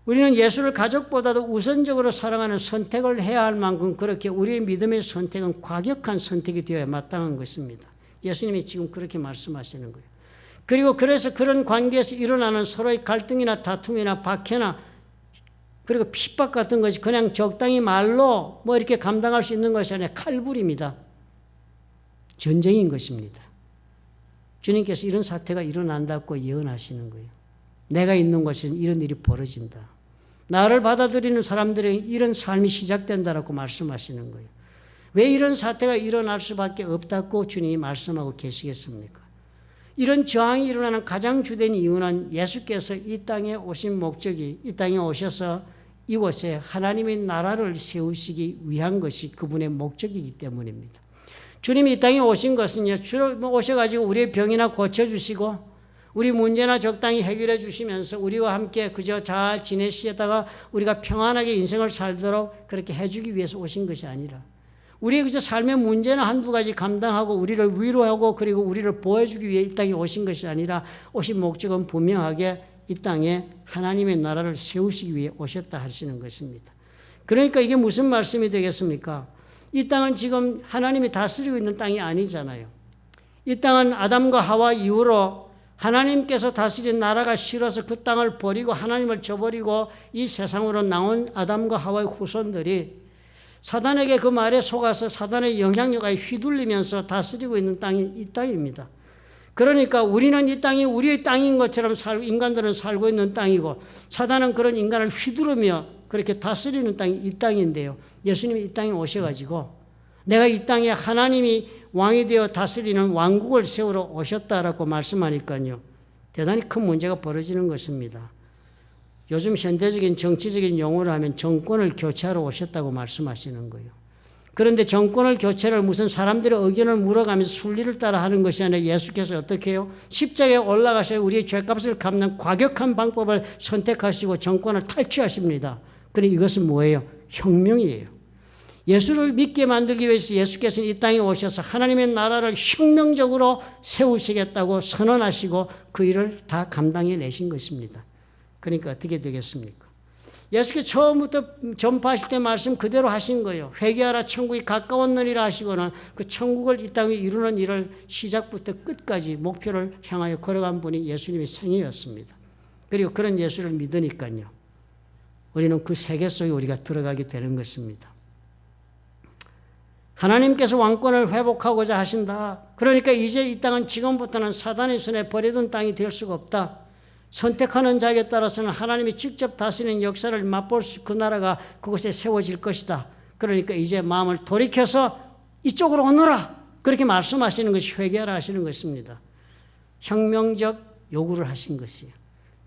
Speaker 2: 우리는 예수를 가족보다도 우선적으로 사랑하는 선택을 해야 할 만큼 그렇게 우리의 믿음의 선택은 과격한 선택이 되어야 마땅한 것입니다. 예수님이 지금 그렇게 말씀하시는 거예요. 그리고 그래서 그런 관계에서 일어나는 서로의 갈등이나 다툼이나 박해나 그리고 핍박 같은 것이 그냥 적당히 말로 뭐 이렇게 감당할 수 있는 것이 아니라 칼불입니다. 전쟁인 것입니다. 주님께서 이런 사태가 일어난다고 예언하시는 거예요. 내가 있는 곳에는 이런 일이 벌어진다. 나를 받아들이는 사람들에게 이런 삶이 시작된다라고 말씀하시는 거예요. 왜 이런 사태가 일어날 수밖에 없다고 주님이 말씀하고 계시겠습니까? 이런 저항이 일어나는 가장 주된 이유는 예수께서 이 땅에 오신 목적이 이 땅에 오셔서 이곳에 하나님의 나라를 세우시기 위한 것이 그분의 목적이기 때문입니다. 주님이 이 땅에 오신 것은요, 오셔가지고 우리의 병이나 고쳐주시고 우리 문제나 적당히 해결해 주시면서 우리와 함께 그저 잘 지내시다가 우리가 평안하게 인생을 살도록 그렇게 해주기 위해서 오신 것이 아니라 우리의 그저 삶의 문제는 한두 가지 감당하고 우리를 위로하고 그리고 우리를 보호해주기 위해 이 땅에 오신 것이 아니라 오신 목적은 분명하게 이 땅에 하나님의 나라를 세우시기 위해 오셨다 하시는 것입니다. 그러니까 이게 무슨 말씀이 되겠습니까? 이 땅은 지금 하나님이 다스리고 있는 땅이 아니잖아요. 이 땅은 아담과 하와 이후로 하나님께서 다스린 나라가 싫어서 그 땅을 버리고 하나님을 저버리고 이 세상으로 나온 아담과 하와의 후손들이 사단에게 그 말에 속아서 사단의 영향력에 휘둘리면서 다스리고 있는 땅이 이 땅입니다. 그러니까 우리는 이 땅이 우리의 땅인 것처럼 인간들은 살고 있는 땅이고 사단은 그런 인간을 휘두르며 그렇게 다스리는 땅이 이 땅인데요. 예수님이 이 땅에 오셔가지고 내가 이 땅에 하나님이 왕이 되어 다스리는 왕국을 세우러 오셨다라고 말씀하니까요. 대단히 큰 문제가 벌어지는 것입니다. 요즘 현대적인 정치적인 용어로 하면 정권을 교체하러 오셨다고 말씀하시는 거예요. 그런데 정권을 교체를 무슨 사람들의 의견을 물어가면서 순리를 따라 하는 것이 아니라 예수께서 어떻게 해요? 십자가에 올라가셔서 우리의 죄값을 갚는 과격한 방법을 선택하시고 정권을 탈취하십니다. 그런데 이것은 뭐예요? 혁명이에요. 예수를 믿게 만들기 위해서 예수께서는 이 땅에 오셔서 하나님의 나라를 혁명적으로 세우시겠다고 선언하시고 그 일을 다 감당해 내신 것입니다. 그러니까 어떻게 되겠습니까? 예수께서 처음부터 전파하실 때 말씀 그대로 하신 거예요. 회개하라 천국이 가까웠느니라 하시고는 그 천국을 이 땅에 이루는 일을 시작부터 끝까지 목표를 향하여 걸어간 분이 예수님의 생애였습니다. 그리고 그런 예수를 믿으니까요. 우리는 그 세계 속에 우리가 들어가게 되는 것입니다. 하나님께서 왕권을 회복하고자 하신다. 그러니까 이제 이 땅은 지금부터는 사단의 손에 버려둔 땅이 될 수가 없다. 선택하는 자에게 따라서는 하나님이 직접 다스리는 역사를 맛볼 수, 그 나라가 그곳에 세워질 것이다. 그러니까 이제 마음을 돌이켜서 이쪽으로 오너라. 그렇게 말씀하시는 것이 회개하라 하시는 것입니다. 혁명적 요구를 하신 것이에요.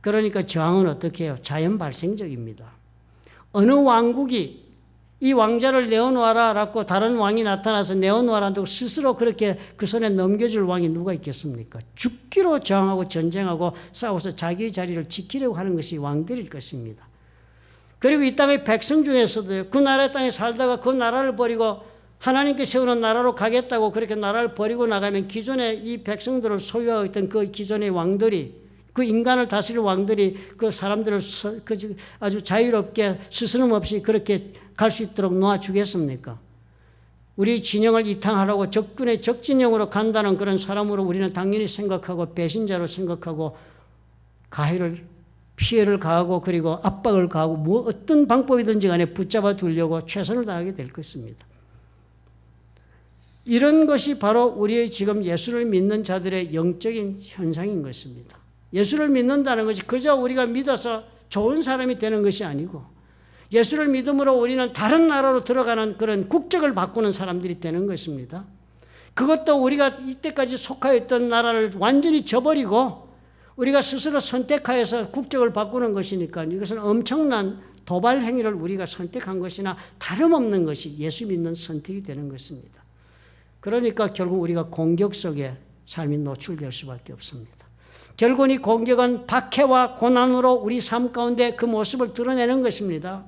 Speaker 2: 그러니까 저항은 어떻게 해요? 자연 발생적입니다. 어느 왕국이 이 왕자를 내어놓아라 라고 다른 왕이 나타나서 내어놓아라고 스스로 그렇게 그 손에 넘겨줄 왕이 누가 있겠습니까? 죽기로 저항하고 전쟁하고 싸워서 자기의 자리를 지키려고 하는 것이 왕들일 것입니다. 그리고 이 땅의 백성 중에서도 그 나라 땅에 살다가 그 나라를 버리고 하나님께 세우는 나라로 가겠다고 그렇게 나라를 버리고 나가면 기존에 이 백성들을 소유하고 있던 그 기존의 왕들이 그 인간을 다스릴 왕들이 그 사람들을 아주 자유롭게 스스럼 없이 그렇게 갈 수 있도록 놓아주겠습니까? 우리 진영을 이탕하라고 적군의 적진영으로 간다는 그런 사람으로 우리는 당연히 생각하고 배신자로 생각하고 피해를 가하고 그리고 압박을 가하고 뭐 어떤 방법이든지 간에 붙잡아 두려고 최선을 다하게 될 것입니다. 이런 것이 바로 우리의 지금 예수를 믿는 자들의 영적인 현상인 것입니다. 예수를 믿는다는 것이 그저 우리가 믿어서 좋은 사람이 되는 것이 아니고 예수를 믿음으로 우리는 다른 나라로 들어가는 그런 국적을 바꾸는 사람들이 되는 것입니다. 그것도 우리가 이때까지 속하여 있던 나라를 완전히 저버리고 우리가 스스로 선택하여서 국적을 바꾸는 것이니까 이것은 엄청난 도발 행위를 우리가 선택한 것이나 다름없는 것이 예수 믿는 선택이 되는 것입니다. 그러니까 결국 우리가 공격 속에 삶이 노출될 수밖에 없습니다. 결국 이 공격은 박해와 고난으로 우리 삶 가운데 그 모습을 드러내는 것입니다.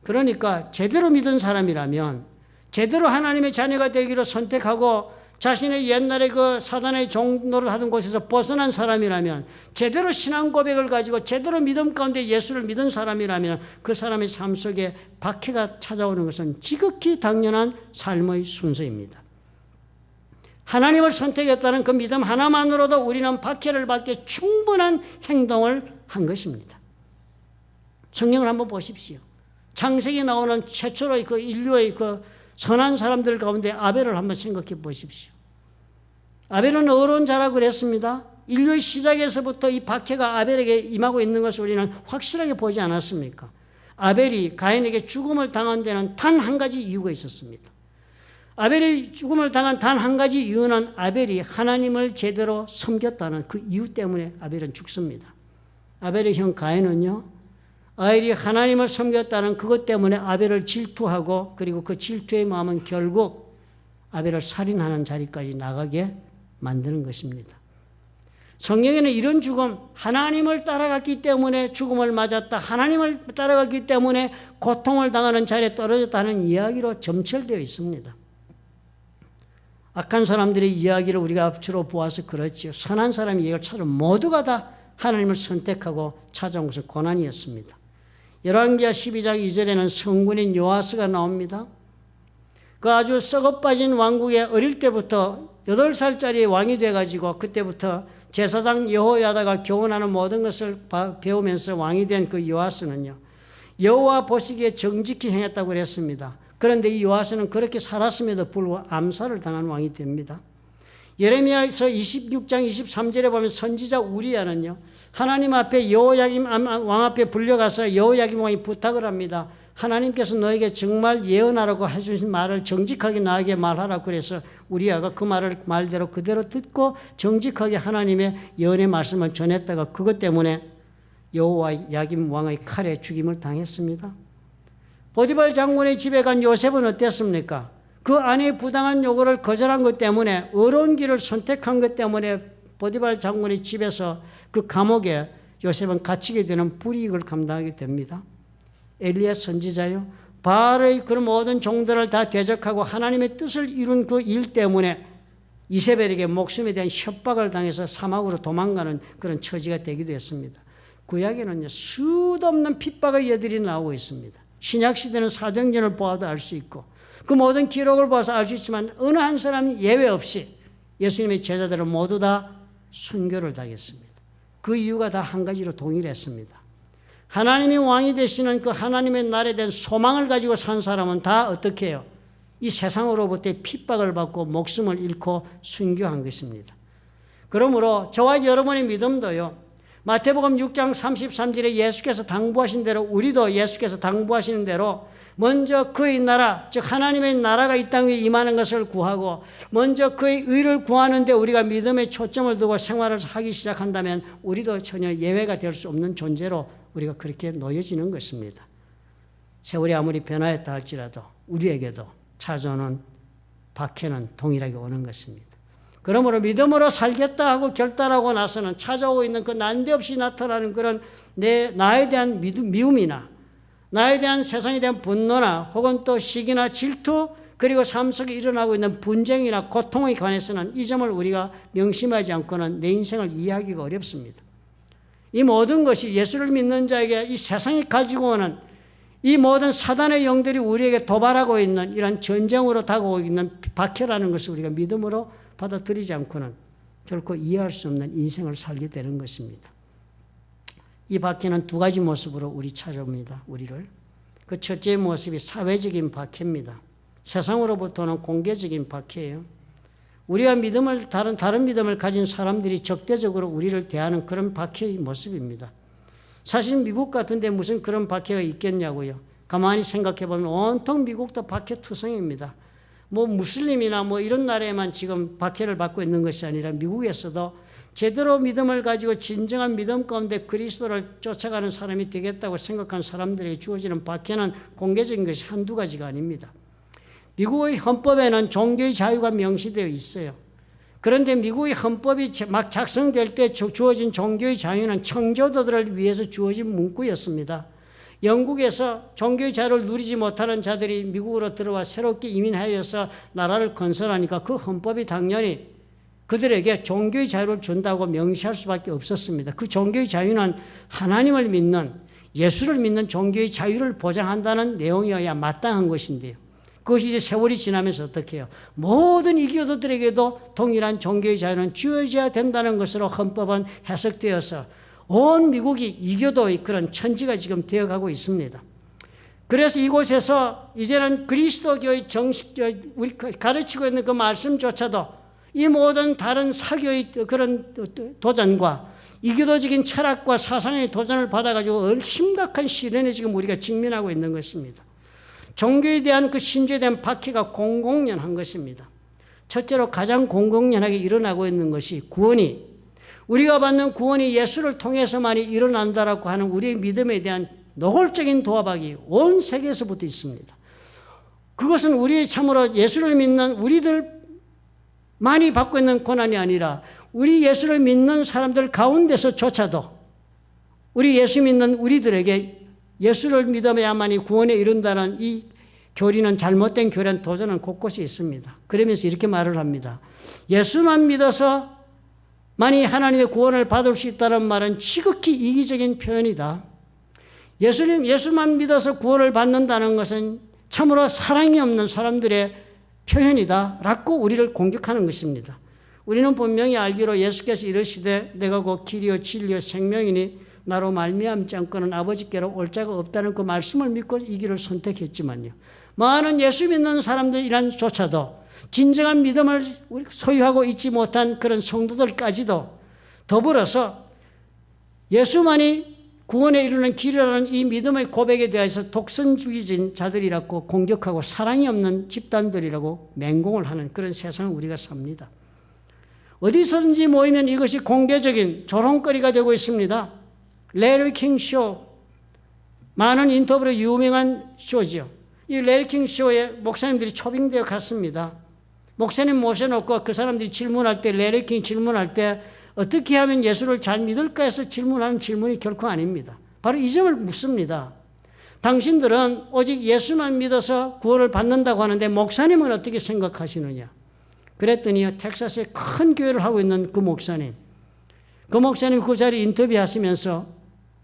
Speaker 2: 그러니까 제대로 믿은 사람이라면 제대로 하나님의 자녀가 되기로 선택하고 자신의 옛날에 그 사단의 종노를 하던 곳에서 벗어난 사람이라면 제대로 신앙 고백을 가지고 제대로 믿음 가운데 예수를 믿은 사람이라면 그 사람의 삶 속에 박해가 찾아오는 것은 지극히 당연한 삶의 순서입니다. 하나님을 선택했다는 그 믿음 하나만으로도 우리는 박해를 받기에 충분한 행동을 한 것입니다. 성경을 한번 보십시오. 창세기에 나오는 최초로의 그 인류의 그 선한 사람들 가운데 아벨을 한번 생각해 보십시오. 아벨은 어려운 자라고 그랬습니다. 인류의 시작에서부터 이 박해가 아벨에게 임하고 있는 것을 우리는 확실하게 보지 않았습니까? 아벨이 가인에게 죽음을 당한 데는 단 한 가지 이유가 있었습니다. 아벨이 죽음을 당한 단 한 가지 이유는 아벨이 하나님을 제대로 섬겼다는 그 이유 때문에 아벨은 죽습니다. 아벨의 형 가인은요, 아벨이 하나님을 섬겼다는 그것 때문에 아벨을 질투하고 그리고 그 질투의 마음은 결국 아벨을 살인하는 자리까지 나가게 만드는 것입니다. 성경에는 이런 죽음, 하나님을 따라갔기 때문에 죽음을 맞았다, 하나님을 따라갔기 때문에 고통을 당하는 자리에 떨어졌다는 이야기로 점철되어 있습니다. 악한 사람들의 이야기를 우리가 주로 보아서 그렇지요. 선한 사람의 이야기를 찾아 모두가 다 하나님을 선택하고 찾아온 것은 고난이었습니다. 열왕기하 12장 2절에는 성군인 요아스가 나옵니다. 그 아주 썩어빠진 왕국에 어릴 때부터 8살짜리 왕이 돼가지고 그때부터 제사장 여호야다가 교훈하는 모든 것을 배우면서 왕이 된 그 요아스는요, 여호와 보시기에 정직히 행했다고 그랬습니다. 그런데 이 요아스는 그렇게 살았음에도 불구하고 암살을 당한 왕이 됩니다. 예레미야서 26장 23절에 보면 선지자 우리야는요, 하나님 앞에 여호야김 왕 앞에 불려가서 여호야김 왕이 부탁을 합니다. 하나님께서 너에게 정말 예언하라고 해주신 말을 정직하게 나에게 말하라 그래서 우리아가 그 말대로 그대로 듣고 정직하게 하나님의 예언의 말씀을 전했다가 그것 때문에 여호와 야긴 왕의 칼에 죽임을 당했습니다. 보디발 장군의 집에 간 요셉은 어땠습니까? 그 아내의 부당한 요구를 거절한 것 때문에 어려운 길을 선택한 것 때문에 보디발 장군의 집에서 그 감옥에 요셉은 갇히게 되는 불이익을 감당하게 됩니다. 엘리야 선지자요, 바알의 그런 모든 종들을 다 대적하고 하나님의 뜻을 이룬 그 일 때문에 이세벨에게 목숨에 대한 협박을 당해서 사막으로 도망가는 그런 처지가 되기도 했습니다. 구약에는 수도 없는 핍박의 예들이 나오고 있습니다. 신약시대는 사도행전을 보아도 알 수 있고 그 모든 기록을 봐서 알 수 있지만 어느 한 사람 예외 없이 예수님의 제자들은 모두 다 순교를 당했습니다. 그 이유가 다 한 가지로 동일했습니다. 하나님이 왕이 되시는 그 하나님의 나라에 대한 소망을 가지고 산 사람은 다 어떻게 해요? 이 세상으로부터의 핍박을 받고 목숨을 잃고 순교한 것입니다. 그러므로 저와 여러분의 믿음도요, 마태복음 6장 33절에 예수께서 당부하신 대로 우리도 예수께서 당부하시는 대로 먼저 그의 나라, 즉 하나님의 나라가 이 땅에 임하는 것을 구하고 먼저 그의 의를 구하는 데 우리가 믿음의 초점을 두고 생활을 하기 시작한다면 우리도 전혀 예외가 될 수 없는 존재로 우리가 그렇게 놓여지는 것입니다. 세월이 아무리 변화했다 할지라도 우리에게도 찾아오는 박해는 동일하게 오는 것입니다. 그러므로 믿음으로 살겠다 하고 결단하고 나서는 찾아오고 있는 그 난데없이 나타나는 그런 나에 대한 미움이나 나에 대한 세상에 대한 분노나 혹은 또 시기나 질투 그리고 삶 속에 일어나고 있는 분쟁이나 고통에 관해서는 이 점을 우리가 명심하지 않고는 내 인생을 이해하기가 어렵습니다. 이 모든 것이 예수를 믿는 자에게 이 세상이 가지고 오는 이 모든 사단의 영들이 우리에게 도발하고 있는 이런 전쟁으로 다가오고 있는 박해라는 것을 우리가 믿음으로 받아들이지 않고는 결코 이해할 수 없는 인생을 살게 되는 것입니다. 이 박해는 두 가지 모습으로 우리 찾아옵니다. 우리를. 그 첫째 모습이 사회적인 박해입니다. 세상으로부터는 공개적인 박해예요. 우리가 믿음을 다른 믿음을 가진 사람들이 적대적으로 우리를 대하는 그런 박해의 모습입니다. 사실 미국 같은 데 무슨 그런 박해가 있겠냐고요. 가만히 생각해 보면 온통 미국도 박해투성입니다. 무슬림이나 이런 나라에만 지금 박해를 받고 있는 것이 아니라 미국에서도 제대로 믿음을 가지고 진정한 믿음 가운데 그리스도를 쫓아가는 사람이 되겠다고 생각한 사람들에게 주어지는 박해는 공개적인 것이 한두 가지가 아닙니다. 미국의 헌법에는 종교의 자유가 명시되어 있어요. 그런데 미국의 헌법이 막 작성될 때 주어진 종교의 자유는 청교도들을 위해서 주어진 문구였습니다. 영국에서 종교의 자유를 누리지 못하는 자들이 미국으로 들어와 새롭게 이민하여서 나라를 건설하니까 그 헌법이 당연히 그들에게 종교의 자유를 준다고 명시할 수밖에 없었습니다. 그 종교의 자유는 하나님을 믿는, 예수를 믿는 종교의 자유를 보장한다는 내용이어야 마땅한 것인데요. 그것이 이제 세월이 지나면서 어떻게 해요? 모든 이교도들에게도 동일한 종교의 자유는 주어져야 된다는 것으로 헌법은 해석되어서 온 미국이 이교도의 그런 천지가 지금 되어가고 있습니다. 그래서 이곳에서 이제는 그리스도교의 우리 가르치고 있는 그 말씀조차도 이 모든 다른 사교의 그런 도전과 이교도적인 철학과 사상의 도전을 받아가지고 심각한 시련에 지금 우리가 직면하고 있는 것입니다. 종교에 대한 그 신조에 대한 박해가 공공연한 것입니다. 첫째로 가장 공공연하게 일어나고 있는 것이 우리가 받는 구원이 예수를 통해서만이 일어난다라고 하는 우리의 믿음에 대한 노골적인 도박이 온 세계에서부터 있습니다. 그것은 우리 참으로 예수를 믿는 우리들만이 받고 있는 고난이 아니라 우리 예수를 믿는 사람들 가운데서조차도 우리 예수 믿는 우리들에게 예수를 믿어야만이 구원에 이른다는 이 교리는 잘못된 교리는 도전은 곳곳에 있습니다. 그러면서 이렇게 말을 합니다. 예수만 믿어서 만이 하나님의 구원을 받을 수 있다는 말은 지극히 이기적인 표현이다. 예수만 믿어서 구원을 받는다는 것은 참으로 사랑이 없는 사람들의 표현이다 라고 우리를 공격하는 것입니다. 우리는 분명히 알기로 예수께서 이르시되 내가 곧 길이요 진리요 생명이니 나로 말미암지 않고는 아버지께로 올 자가 없다는 그 말씀을 믿고 이 길을 선택했지만요. 많은 예수 믿는 사람들이란조차도 진정한 믿음을 소유하고 있지 못한 그런 성도들까지도 더불어서 예수만이 구원에 이르는 길이라는 이 믿음의 고백에 대해서 독선주의적인 자들이라고 공격하고 사랑이 없는 집단들이라고 맹공을 하는 그런 세상을 우리가 삽니다. 어디서든지 모이면 이것이 공개적인 조롱거리가 되고 있습니다. 레리 킹 쇼, 많은 인터뷰로 유명한 쇼죠. 이 레리 킹 쇼에 목사님들이 초빙되어 갔습니다. 목사님 모셔놓고 그 사람들이 질문할 때, 레리 킹 질문할 때 어떻게 하면 예수를 잘 믿을까 해서 질문하는 질문이 결코 아닙니다. 바로 이 점을 묻습니다. 당신들은 오직 예수만 믿어서 구원을 받는다고 하는데 목사님은 어떻게 생각하시느냐? 그랬더니 텍사스에 큰 교회를 하고 있는 그 목사님 그 자리에 인터뷰하시면서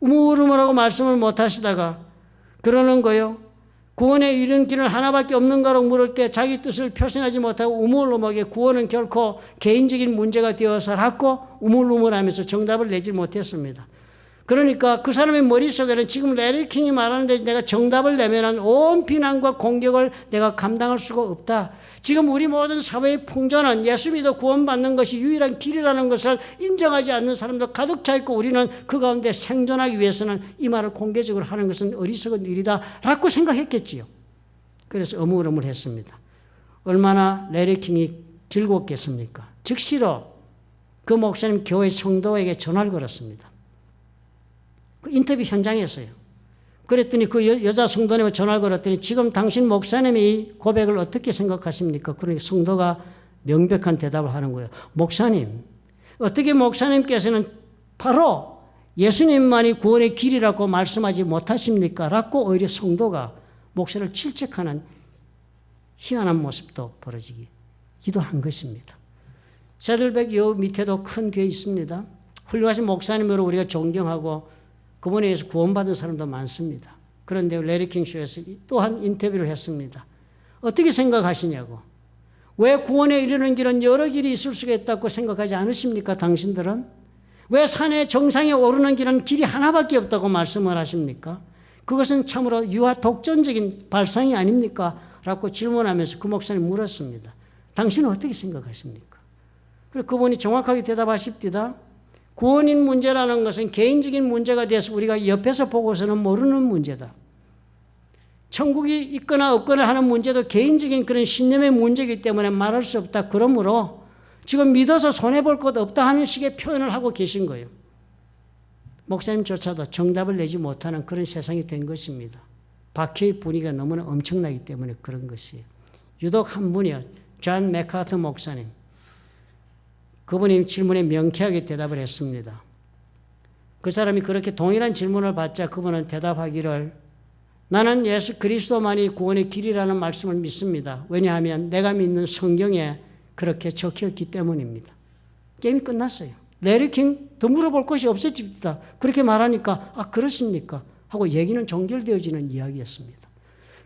Speaker 2: 우물우물하고 말씀을 못하시다가 그러는 거요. 구원에 이른 길은 하나밖에 없는가로 물을 때 자기 뜻을 표현하지 못하고 우물우물하게 구원은 결코 개인적인 문제가 되어서라고 우물우물하면서 정답을 내지 못했습니다. 그러니까 그 사람의 머릿속에는 지금 레리 킹이 말하는데 내가 정답을 내면 온 비난과 공격을 내가 감당할 수가 없다. 지금 우리 모든 사회의 풍조는 예수 믿어 구원받는 것이 유일한 길이라는 것을 인정하지 않는 사람도 가득 차 있고 우리는 그 가운데 생존하기 위해서는 이 말을 공개적으로 하는 것은 어리석은 일이다 라고 생각했겠지요. 그래서 어물어물했습니다. 얼마나 레리 킹이 즐겁겠습니까? 즉시로 그 목사님 교회 성도에게 전화를 걸었습니다. 그 인터뷰 현장에서요. 그랬더니 그 여자 성도님을 전화를 걸었더니 지금 당신 목사님이 이 고백을 어떻게 생각하십니까? 그러니까 성도가 명백한 대답을 하는 거예요. 목사님, 어떻게 목사님께서는 바로 예수님만이 구원의 길이라고 말씀하지 못하십니까? 라고 오히려 성도가 목사를 질책하는 희한한 모습도 벌어지기도 한 것입니다. 세들백 요 밑에도 큰 교회 있습니다. 훌륭하신 목사님으로 우리가 존경하고 그분에 의해서 구원받은 사람도 많습니다. 그런데 레리 킹 쇼에서 또한 인터뷰를 했습니다. 어떻게 생각하시냐고. 왜 구원에 이르는 길은 여러 길이 있을 수가 있다고 생각하지 않으십니까? 당신들은? 왜 산의 정상에 오르는 길은 길이 하나밖에 없다고 말씀을 하십니까? 그것은 참으로 유아 독존적인 발상이 아닙니까? 라고 질문하면서 그 목사님 물었습니다. 당신은 어떻게 생각하십니까? 그리고 그분이 정확하게 대답하십니다. 구원인 문제라는 것은 개인적인 문제가 돼서 우리가 옆에서 보고서는 모르는 문제다. 천국이 있거나 없거나 하는 문제도 개인적인 그런 신념의 문제이기 때문에 말할 수 없다. 그러므로 지금 믿어서 손해볼 것 없다 하는 식의 표현을 하고 계신 거예요. 목사님조차도 정답을 내지 못하는 그런 세상이 된 것입니다. 박해의 분위기가 너무나 엄청나기 때문에 그런 것이에요. 유독 한 분이요. 존 맥카터 목사님. 그분이 질문에 명쾌하게 대답을 했습니다. 그 사람이 그렇게 동일한 질문을 받자 그분은 대답하기를 나는 예수 그리스도만이 구원의 길이라는 말씀을 믿습니다. 왜냐하면 내가 믿는 성경에 그렇게 적혀있기 때문입니다. 게임이 끝났어요. 레리 킹 더 물어볼 것이 없어집니다. 그렇게 말하니까 아 그렇습니까? 하고 얘기는 종결되어지는 이야기였습니다.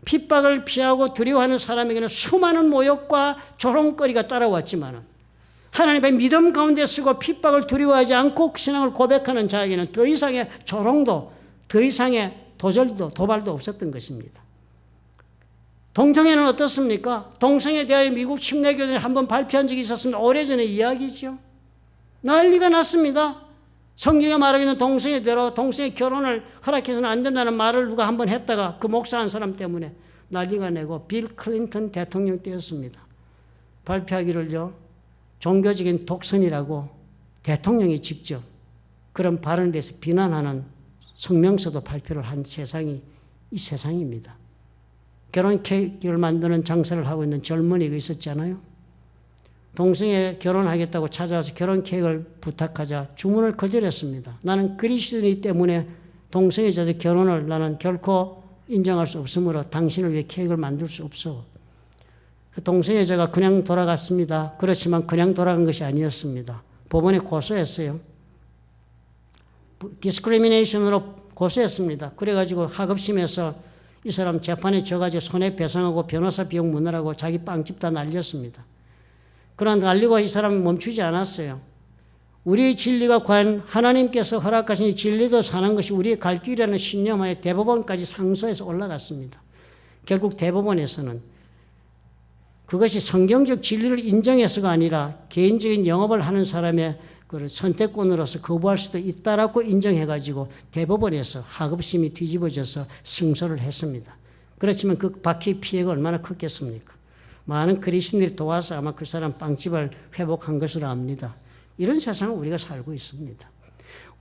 Speaker 2: 핍박을 피하고 두려워하는 사람에게는 수많은 모욕과 조롱거리가 따라왔지만은 하나님의 믿음 가운데 쓰고 핍박을 두려워하지 않고 신앙을 고백하는 자에게는 더 이상의 조롱도 더 이상의 도절도 도발도 없었던 것입니다. 동성애는 어떻습니까? 동성애에 대하여 미국 침례교단이 한번 발표한 적이 있었습니다. 오래전의 이야기죠. 난리가 났습니다. 성경에 말하기는 동성애대로 동성애 결혼을 허락해서는 안 된다는 말을 누가 한번 했다가 그 목사 한 사람 때문에 난리가 내고 빌 클린턴 대통령 때였습니다. 발표하기를요. 종교적인 독선이라고 대통령이 직접 그런 발언에 대해서 비난하는 성명서도 발표를 한 세상이 이 세상입니다. 결혼 케이크를 만드는 장사를 하고 있는 젊은이가 있었잖아요. 동성애 결혼하겠다고 찾아와서 결혼 케이크를 부탁하자 주문을 거절했습니다. 나는 그리스도이기 때문에 동성애자들 결혼을 나는 결코 인정할 수 없으므로 당신을 위해 케이크를 만들 수 없어. 동성애자가 그냥 돌아갔습니다. 그렇지만 그냥 돌아간 것이 아니었습니다. 법원에 고소했어요. 디스크리미네이션으로 고소했습니다. 그래가지고 하급심에서 이 사람 재판에 져가지고 손해배상하고 변호사 비용 문화라고 자기 빵집 다 날렸습니다. 그러나 날리고 이 사람이 멈추지 않았어요. 우리의 진리가 과연 하나님께서 허락하신 이 진리도 사는 것이 우리의 갈 길이라는 신념하에 대법원까지 상소해서 올라갔습니다. 결국 대법원에서는 그것이 성경적 진리를 인정해서가 아니라 개인적인 영업을 하는 사람의 그 선택권으로서 거부할 수도 있다라고 인정해가지고 대법원에서 하급심이 뒤집어져서 승소를 했습니다. 그렇지만 그 박해의 피해가 얼마나 컸겠습니까? 많은 그리스도인들이 도와서 아마 그 사람 빵집을 회복한 것으로 압니다. 이런 세상을 우리가 살고 있습니다.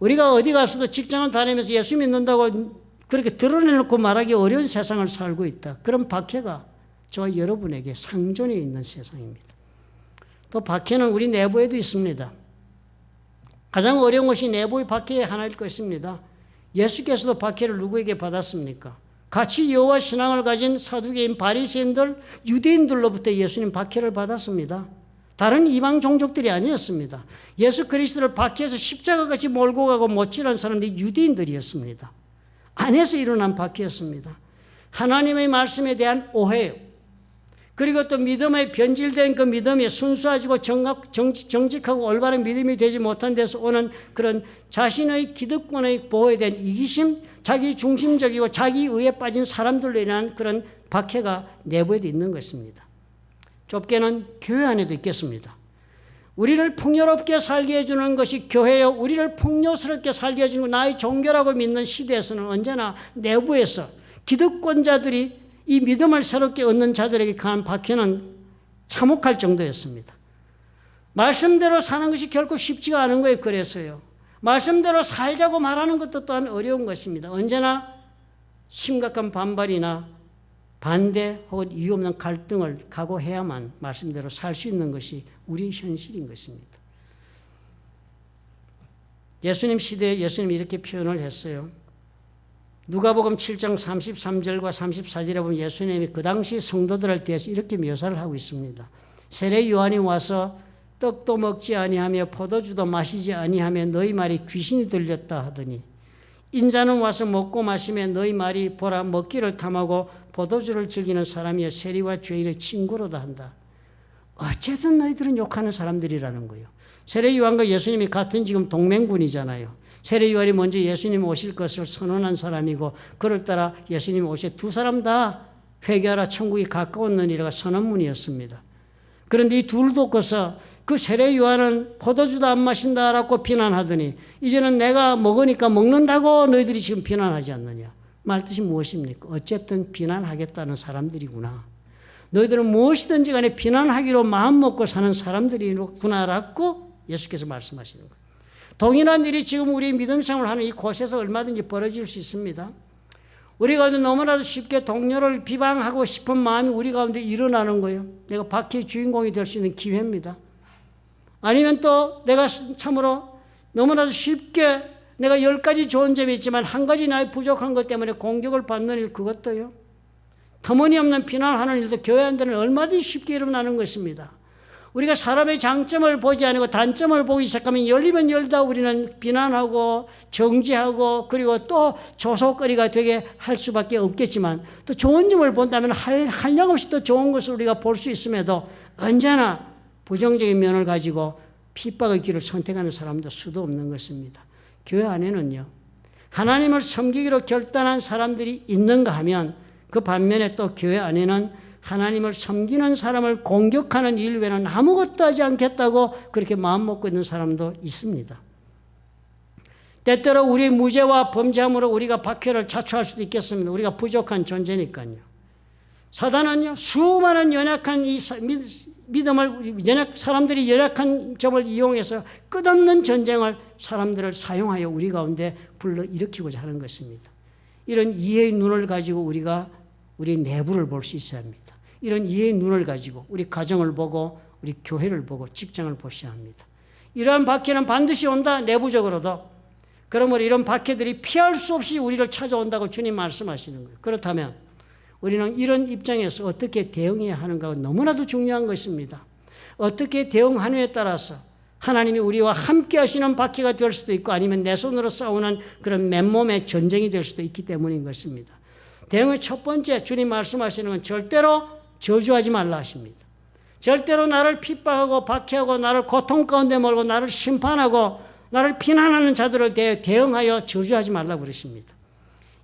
Speaker 2: 우리가 어디 가서도 직장을 다니면서 예수 믿는다고 그렇게 드러내놓고 말하기 어려운 세상을 살고 있다. 그런 박해가 저와 여러분에게 상존해 있는 세상입니다. 또 박해는 우리 내부에도 있습니다. 가장 어려운 것이 내부의 박해의 하나일 것입니다. 예수께서도 박해를 누구에게 받았습니까? 같이 여호와 신앙을 가진 사두개인 바리새인들, 유대인들로부터 예수님 박해를 받았습니다. 다른 이방 종족들이 아니었습니다. 예수 그리스도를 박해해서 십자가같이 몰고 가고 못질한 사람들이 유대인들이었습니다. 안에서 일어난 박해였습니다. 하나님의 말씀에 대한 오해요. 그리고 또 믿음의 변질된 그 믿음이 순수하고 정직하고 올바른 믿음이 되지 못한 데서 오는 그런 자신의 기득권의 보호에 대한 이기심, 자기 중심적이고 자기 의에 빠진 사람들로 인한 그런 박해가 내부에도 있는 것입니다. 좁게는 교회 안에도 있겠습니다. 우리를 풍요롭게 살게 해주는 것이 교회요. 우리를 풍요스럽게 살게 해주는 나의 종교라고 믿는 시대에서는 언제나 내부에서 기득권자들이 이 믿음을 새롭게 얻는 자들에게 강한 박해는 참혹할 정도였습니다. 말씀대로 사는 것이 결코 쉽지가 않은 거예요. 그래서요. 말씀대로 살자고 말하는 것도 또한 어려운 것입니다. 언제나 심각한 반발이나 반대 혹은 이유 없는 갈등을 각오해야만 말씀대로 살 수 있는 것이 우리의 현실인 것입니다. 예수님 시대에 예수님이 이렇게 표현을 했어요. 누가복음 7장 33절과 34절에 보면 예수님이 그 당시 성도들을 대해서 이렇게 묘사를 하고 있습니다. 세례 요한이 와서 떡도 먹지 아니하며 포도주도 마시지 아니하며 너희 말이 귀신이 들렸다 하더니 인자는 와서 먹고 마시며 너희 말이 보라 먹기를 탐하고 포도주를 즐기는 사람이여 세리와 죄인의 친구로다 한다. 어쨌든 너희들은 욕하는 사람들이라는 거예요. 세례 요한과 예수님이 같은 지금 동맹군이잖아요. 세례 요한이 먼저 예수님 오실 것을 선언한 사람이고 그를 따라 예수님 오실 두 사람 다 회개하라 천국이 가까웠느니라가 선언문이었습니다. 그런데 이 둘 놓고서 그 세례 요한은 포도주도 안 마신다라고 비난하더니 이제는 내가 먹으니까 먹는다고 너희들이 지금 비난하지 않느냐. 말뜻이 무엇입니까? 어쨌든 비난하겠다는 사람들이구나. 너희들은 무엇이든지 간에 비난하기로 마음먹고 사는 사람들이구나라고 예수께서 말씀하시는 거예요. 동일한 일이 지금 우리 믿음 생활을 하는 이곳에서 얼마든지 벌어질 수 있습니다. 우리 가운데 너무나도 쉽게 동료를 비방하고 싶은 마음이 우리 가운데 일어나는 거예요. 내가 박해의 주인공이 될 수 있는 기회입니다. 아니면 또 내가 참으로 너무나도 쉽게 내가 10가지 좋은 점이 있지만 한 가지 나의 부족한 것 때문에 공격을 받는 일 그것도요. 터무니없는 비난하는 일도 교회 안에는 얼마든지 쉽게 일어나는 것입니다. 우리가 사람의 장점을 보지 않고 단점을 보기 시작하면 열리면 열다 우리는 비난하고 정지하고 그리고 또 조소거리가 되게 할 수밖에 없겠지만 또 좋은 점을 본다면 한량없이 또 좋은 것을 우리가 볼 수 있음에도 언제나 부정적인 면을 가지고 핍박의 길을 선택하는 사람도 수도 없는 것입니다. 교회 안에는요. 하나님을 섬기기로 결단한 사람들이 있는가 하면 그 반면에 또 교회 안에는 하나님을 섬기는 사람을 공격하는 일 외에는 아무것도 하지 않겠다고 그렇게 마음먹고 있는 사람도 있습니다. 때때로 우리의 무죄와 범죄함으로 우리가 박해를 자초할 수도 있겠습니다. 우리가 부족한 존재니까요. 사단은요, 수많은 연약한 이 믿음을, 사람들이 연약한 점을 이용해서 끝없는 전쟁을 사람들을 사용하여 우리 가운데 불러일으키고자 하는 것입니다. 이런 이해의 눈을 가지고 우리가 우리 내부를 볼 수 있어야 합니다. 이런 이해의 눈을 가지고 우리 가정을 보고 우리 교회를 보고 직장을 보셔야 합니다. 이러한 박해는 반드시 온다, 내부적으로도. 그러므로 이런 박해들이 피할 수 없이 우리를 찾아온다고 주님 말씀하시는 거예요. 그렇다면 우리는 이런 입장에서 어떻게 대응해야 하는가가 너무나도 중요한 것입니다. 어떻게 대응하느냐에 따라서 하나님이 우리와 함께 하시는 박해가 될 수도 있고 아니면 내 손으로 싸우는 그런 맨몸의 전쟁이 될 수도 있기 때문인 것입니다. 대응의 첫 번째 주님 말씀하시는 건 절대로 저주하지 말라 하십니다. 절대로 나를 핍박하고 박해하고 나를 고통 가운데 몰고 나를 심판하고 나를 비난하는 자들을 대하여 저주하지 말라고 그러십니다.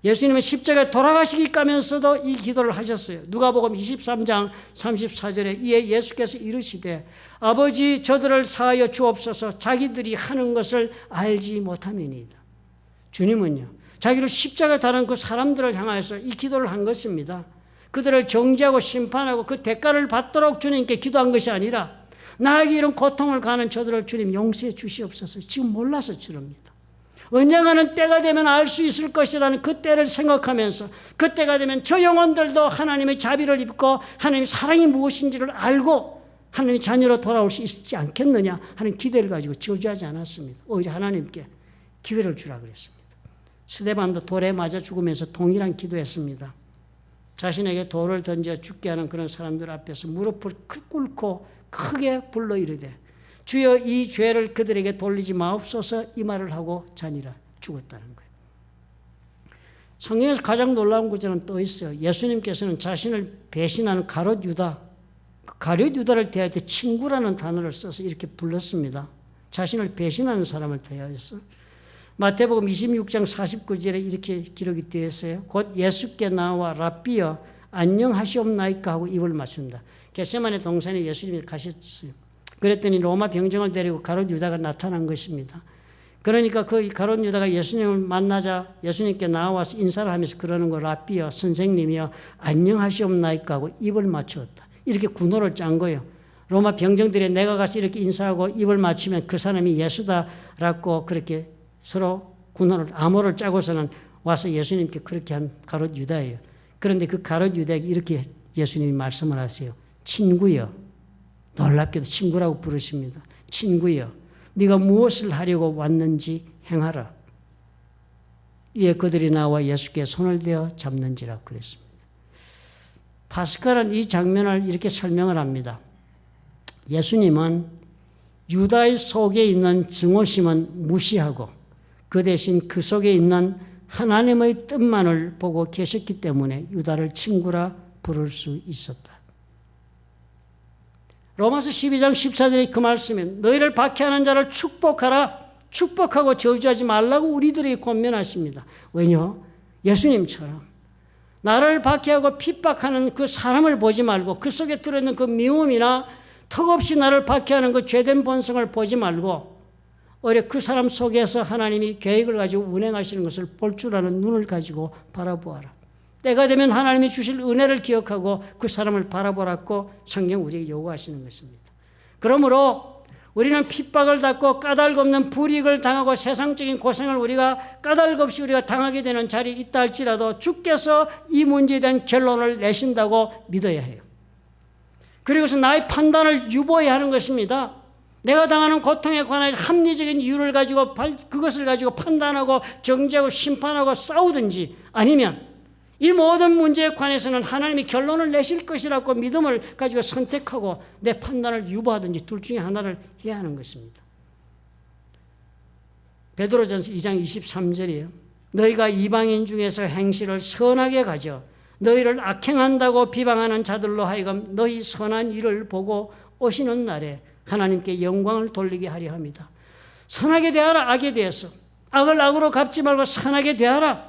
Speaker 2: 예수님은 십자가에 돌아가시기까면서도 이 기도를 하셨어요. 누가복음 23장 34절에 이에 예수께서 이르시되 아버지 저들을 사하여 주옵소서 자기들이 하는 것을 알지 못함이니이다. 주님은요, 자기를 십자가에 달은 그 사람들을 향하여서 이 기도를 한 것입니다. 그들을 정죄하고 심판하고 그 대가를 받도록 주님께 기도한 것이 아니라 나에게 이런 고통을 가하는 저들을 주님 용서해 주시옵소서. 지금 몰라서 저럽니다. 언젠가는 때가 되면 알 수 있을 것이라는 그 때를 생각하면서 그 때가 되면 저 영혼들도 하나님의 자비를 입고 하나님의 사랑이 무엇인지를 알고 하나님의 자녀로 돌아올 수 있지 않겠느냐 하는 기대를 가지고 저주하지 않았습니다. 오히려 하나님께 기회를 주라 그랬습니다. 스데반도 돌에 맞아 죽으면서 동일한 기도했습니다. 자신에게 돌을 던져 죽게 하는 그런 사람들 앞에서 무릎을 꿇고 크게 불러 이르되 주여 이 죄를 그들에게 돌리지 마옵소서 이 말을 하고 자니라 죽었다는 거예요. 성경에서 가장 놀라운 구절은 또 있어요. 예수님께서는 자신을 배신하는 가룟 유다, 가룟 유다를 대할 때 친구라는 단어를 써서 이렇게 불렀습니다. 자신을 배신하는 사람을 대하여서. 마태복음 26장 49절에 이렇게 기록이 되어 있어요. 곧 예수께 나와 랍비여 안녕하시옵나이까 하고 입을 맞춘다. 겟세마네 동산에 예수님이 가셨어요. 그랬더니 로마 병정을 데리고 가룟 유다가 나타난 것입니다. 그러니까 그 가룟 유다가 예수님을 만나자 예수님께 나와서 인사를 하면서 그러는 거 랍비여 선생님이여 안녕하시옵나이까 하고 입을 맞추었다. 이렇게 군호를 짠 거예요. 로마 병정들이 내가 가서 이렇게 인사하고 입을 맞추면 그 사람이 예수다라고 그렇게 서로 군호를 암호를 짜고서는 와서 예수님께 그렇게 한 가룟 유다예요. 그런데 그 가룟 유다에게 이렇게 예수님이 말씀을 하세요. 친구여, 놀랍게도 친구라고 부르십니다. 친구여, 네가 무엇을 하려고 왔는지 행하라. 이에 그들이 나와 예수께 손을 대어 잡는지라 그랬습니다. 파스칼은 이 장면을 이렇게 설명을 합니다. 예수님은 유다의 속에 있는 증오심은 무시하고 그 대신 그 속에 있는 하나님의 뜻만을 보고 계셨기 때문에 유다를 친구라 부를 수 있었다. 로마서 12장 14절에 그 말씀에 너희를 박해하는 자를 축복하라. 축복하고 저주하지 말라고 우리들에게 권면하십니다. 왜냐? 예수님처럼 나를 박해하고 핍박하는 그 사람을 보지 말고 그 속에 들어있는 그 미움이나 턱없이 나를 박해하는 그 죄된 본성을 보지 말고 오히려 그 사람 속에서 하나님이 계획을 가지고 운행하시는 것을 볼 줄 아는 눈을 가지고 바라보아라. 때가 되면 하나님이 주실 은혜를 기억하고 그 사람을 바라보라고 성경 우리에게 요구하시는 것입니다. 그러므로 우리는 핍박을 받고 까닭없는 불이익을 당하고 세상적인 고생을 우리가 까닭없이 우리가 당하게 되는 자리에 있다 할지라도 주께서 이 문제에 대한 결론을 내신다고 믿어야 해요. 그리고서 나의 판단을 유보해야 하는 것입니다. 내가 당하는 고통에 관한 합리적인 이유를 가지고 그것을 가지고 판단하고 정죄하고 심판하고 싸우든지 아니면 이 모든 문제에 관해서는 하나님이 결론을 내실 것이라고 믿음을 가지고 선택하고 내 판단을 유보하든지 둘 중에 하나를 해야 하는 것입니다. 베드로전서 2장 23절이에요. 너희가 이방인 중에서 행실을 선하게 가져 너희를 악행한다고 비방하는 자들로 하여금 너희 선한 일을 보고 오시는 날에 하나님께 영광을 돌리게 하려 합니다. 선하게 대하라. 악에 대해서 악을 악으로 갚지 말고 선하게 대하라.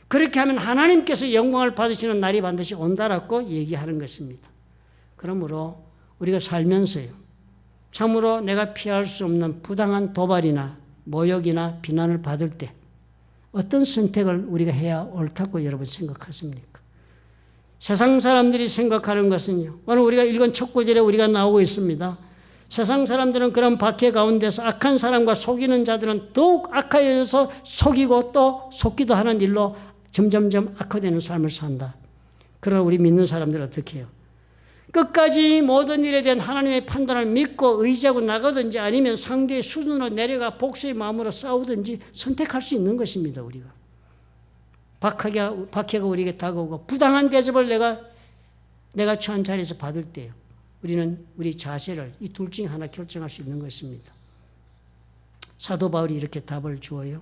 Speaker 2: 그렇게 하면 하나님께서 영광을 받으시는 날이 반드시 온다라고 얘기하는 것입니다. 그러므로 우리가 살면서요, 참으로 내가 피할 수 없는 부당한 도발이나 모욕이나 비난을 받을 때 어떤 선택을 우리가 해야 옳다고 여러분 생각하십니까? 세상 사람들이 생각하는 것은요, 오늘 우리가 읽은 첫 구절에 우리가 나오고 있습니다. 세상 사람들은 그런 박해 가운데서 악한 사람과 속이는 자들은 더욱 악하여져서 속이고 또 속기도 하는 일로 점점점 악화되는 삶을 산다. 그러나 우리 믿는 사람들은 어떻게 해요? 끝까지 모든 일에 대한 하나님의 판단을 믿고 의지하고 나가든지 아니면 상대의 수준으로 내려가 복수의 마음으로 싸우든지 선택할 수 있는 것입니다. 우리가. 박해가 우리에게 다가오고 부당한 대접을 내가 처한 자리에서 받을 때요, 우리는 우리 자세를 이 둘 중에 하나 결정할 수 있는 것입니다. 사도 바울이 이렇게 답을 주어요.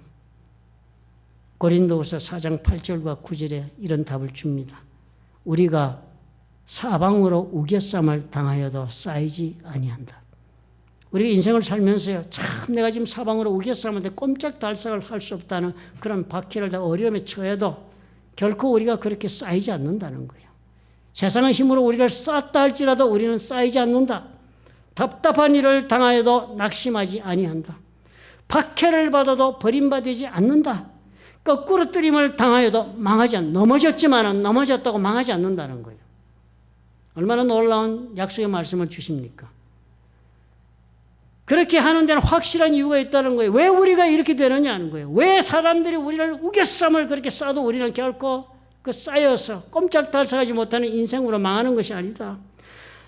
Speaker 2: 고린도후서 4장 8절과 9절에 이런 답을 줍니다. 우리가 사방으로 우겨쌈을 당하여도 쌓이지 아니한다. 우리가 인생을 살면서요, 참 내가 지금 사방으로 우겨쌈을 꼼짝달싹을 할 수 없다는 그런 박해를 다 어려움에 처해도 결코 우리가 그렇게 쌓이지 않는다는 거예요. 세상의 힘으로 우리를 쌓았다 할지라도 우리는 쌓이지 않는다. 답답한 일을 당하여도 낙심하지 아니한다. 박해를 받아도 버림받지 않는다. 거꾸로 뜨림을 당하여도 망하지 않는다. 넘어졌지만 넘어졌다고 망하지 않는다는 거예요. 얼마나 놀라운 약속의 말씀을 주십니까? 그렇게 하는 데는 확실한 이유가 있다는 거예요. 왜 우리가 이렇게 되느냐는 거예요. 왜 사람들이 우리를 우겨쌈을 그렇게 싸도 우리는 결코 그 쌓여서 꼼짝달싹하지 못하는 인생으로 망하는 것이 아니다.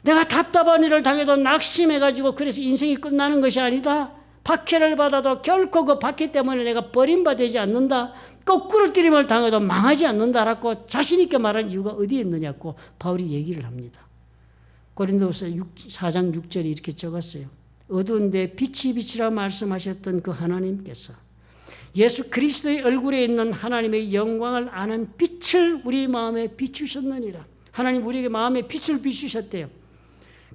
Speaker 2: 내가 답답한 일을 당해도 낙심해가지고 그래서 인생이 끝나는 것이 아니다. 박해를 받아도 결코 그 박해 때문에 내가 버림받지 않는다. 거꾸로 뜨림을 당해도 망하지 않는다라고 자신 있게 말한 이유가 어디에 있느냐고 바울이 얘기를 합니다. 고린도후서 4장 6절에 이렇게 적었어요. 어두운 데 빛이 빛이라 말씀하셨던 그 하나님께서 예수 그리스도의 얼굴에 있는 하나님의 영광을 아는 빛을 우리 마음에 비추셨느니라. 하나님 우리에게 마음에 빛을 비추셨대요.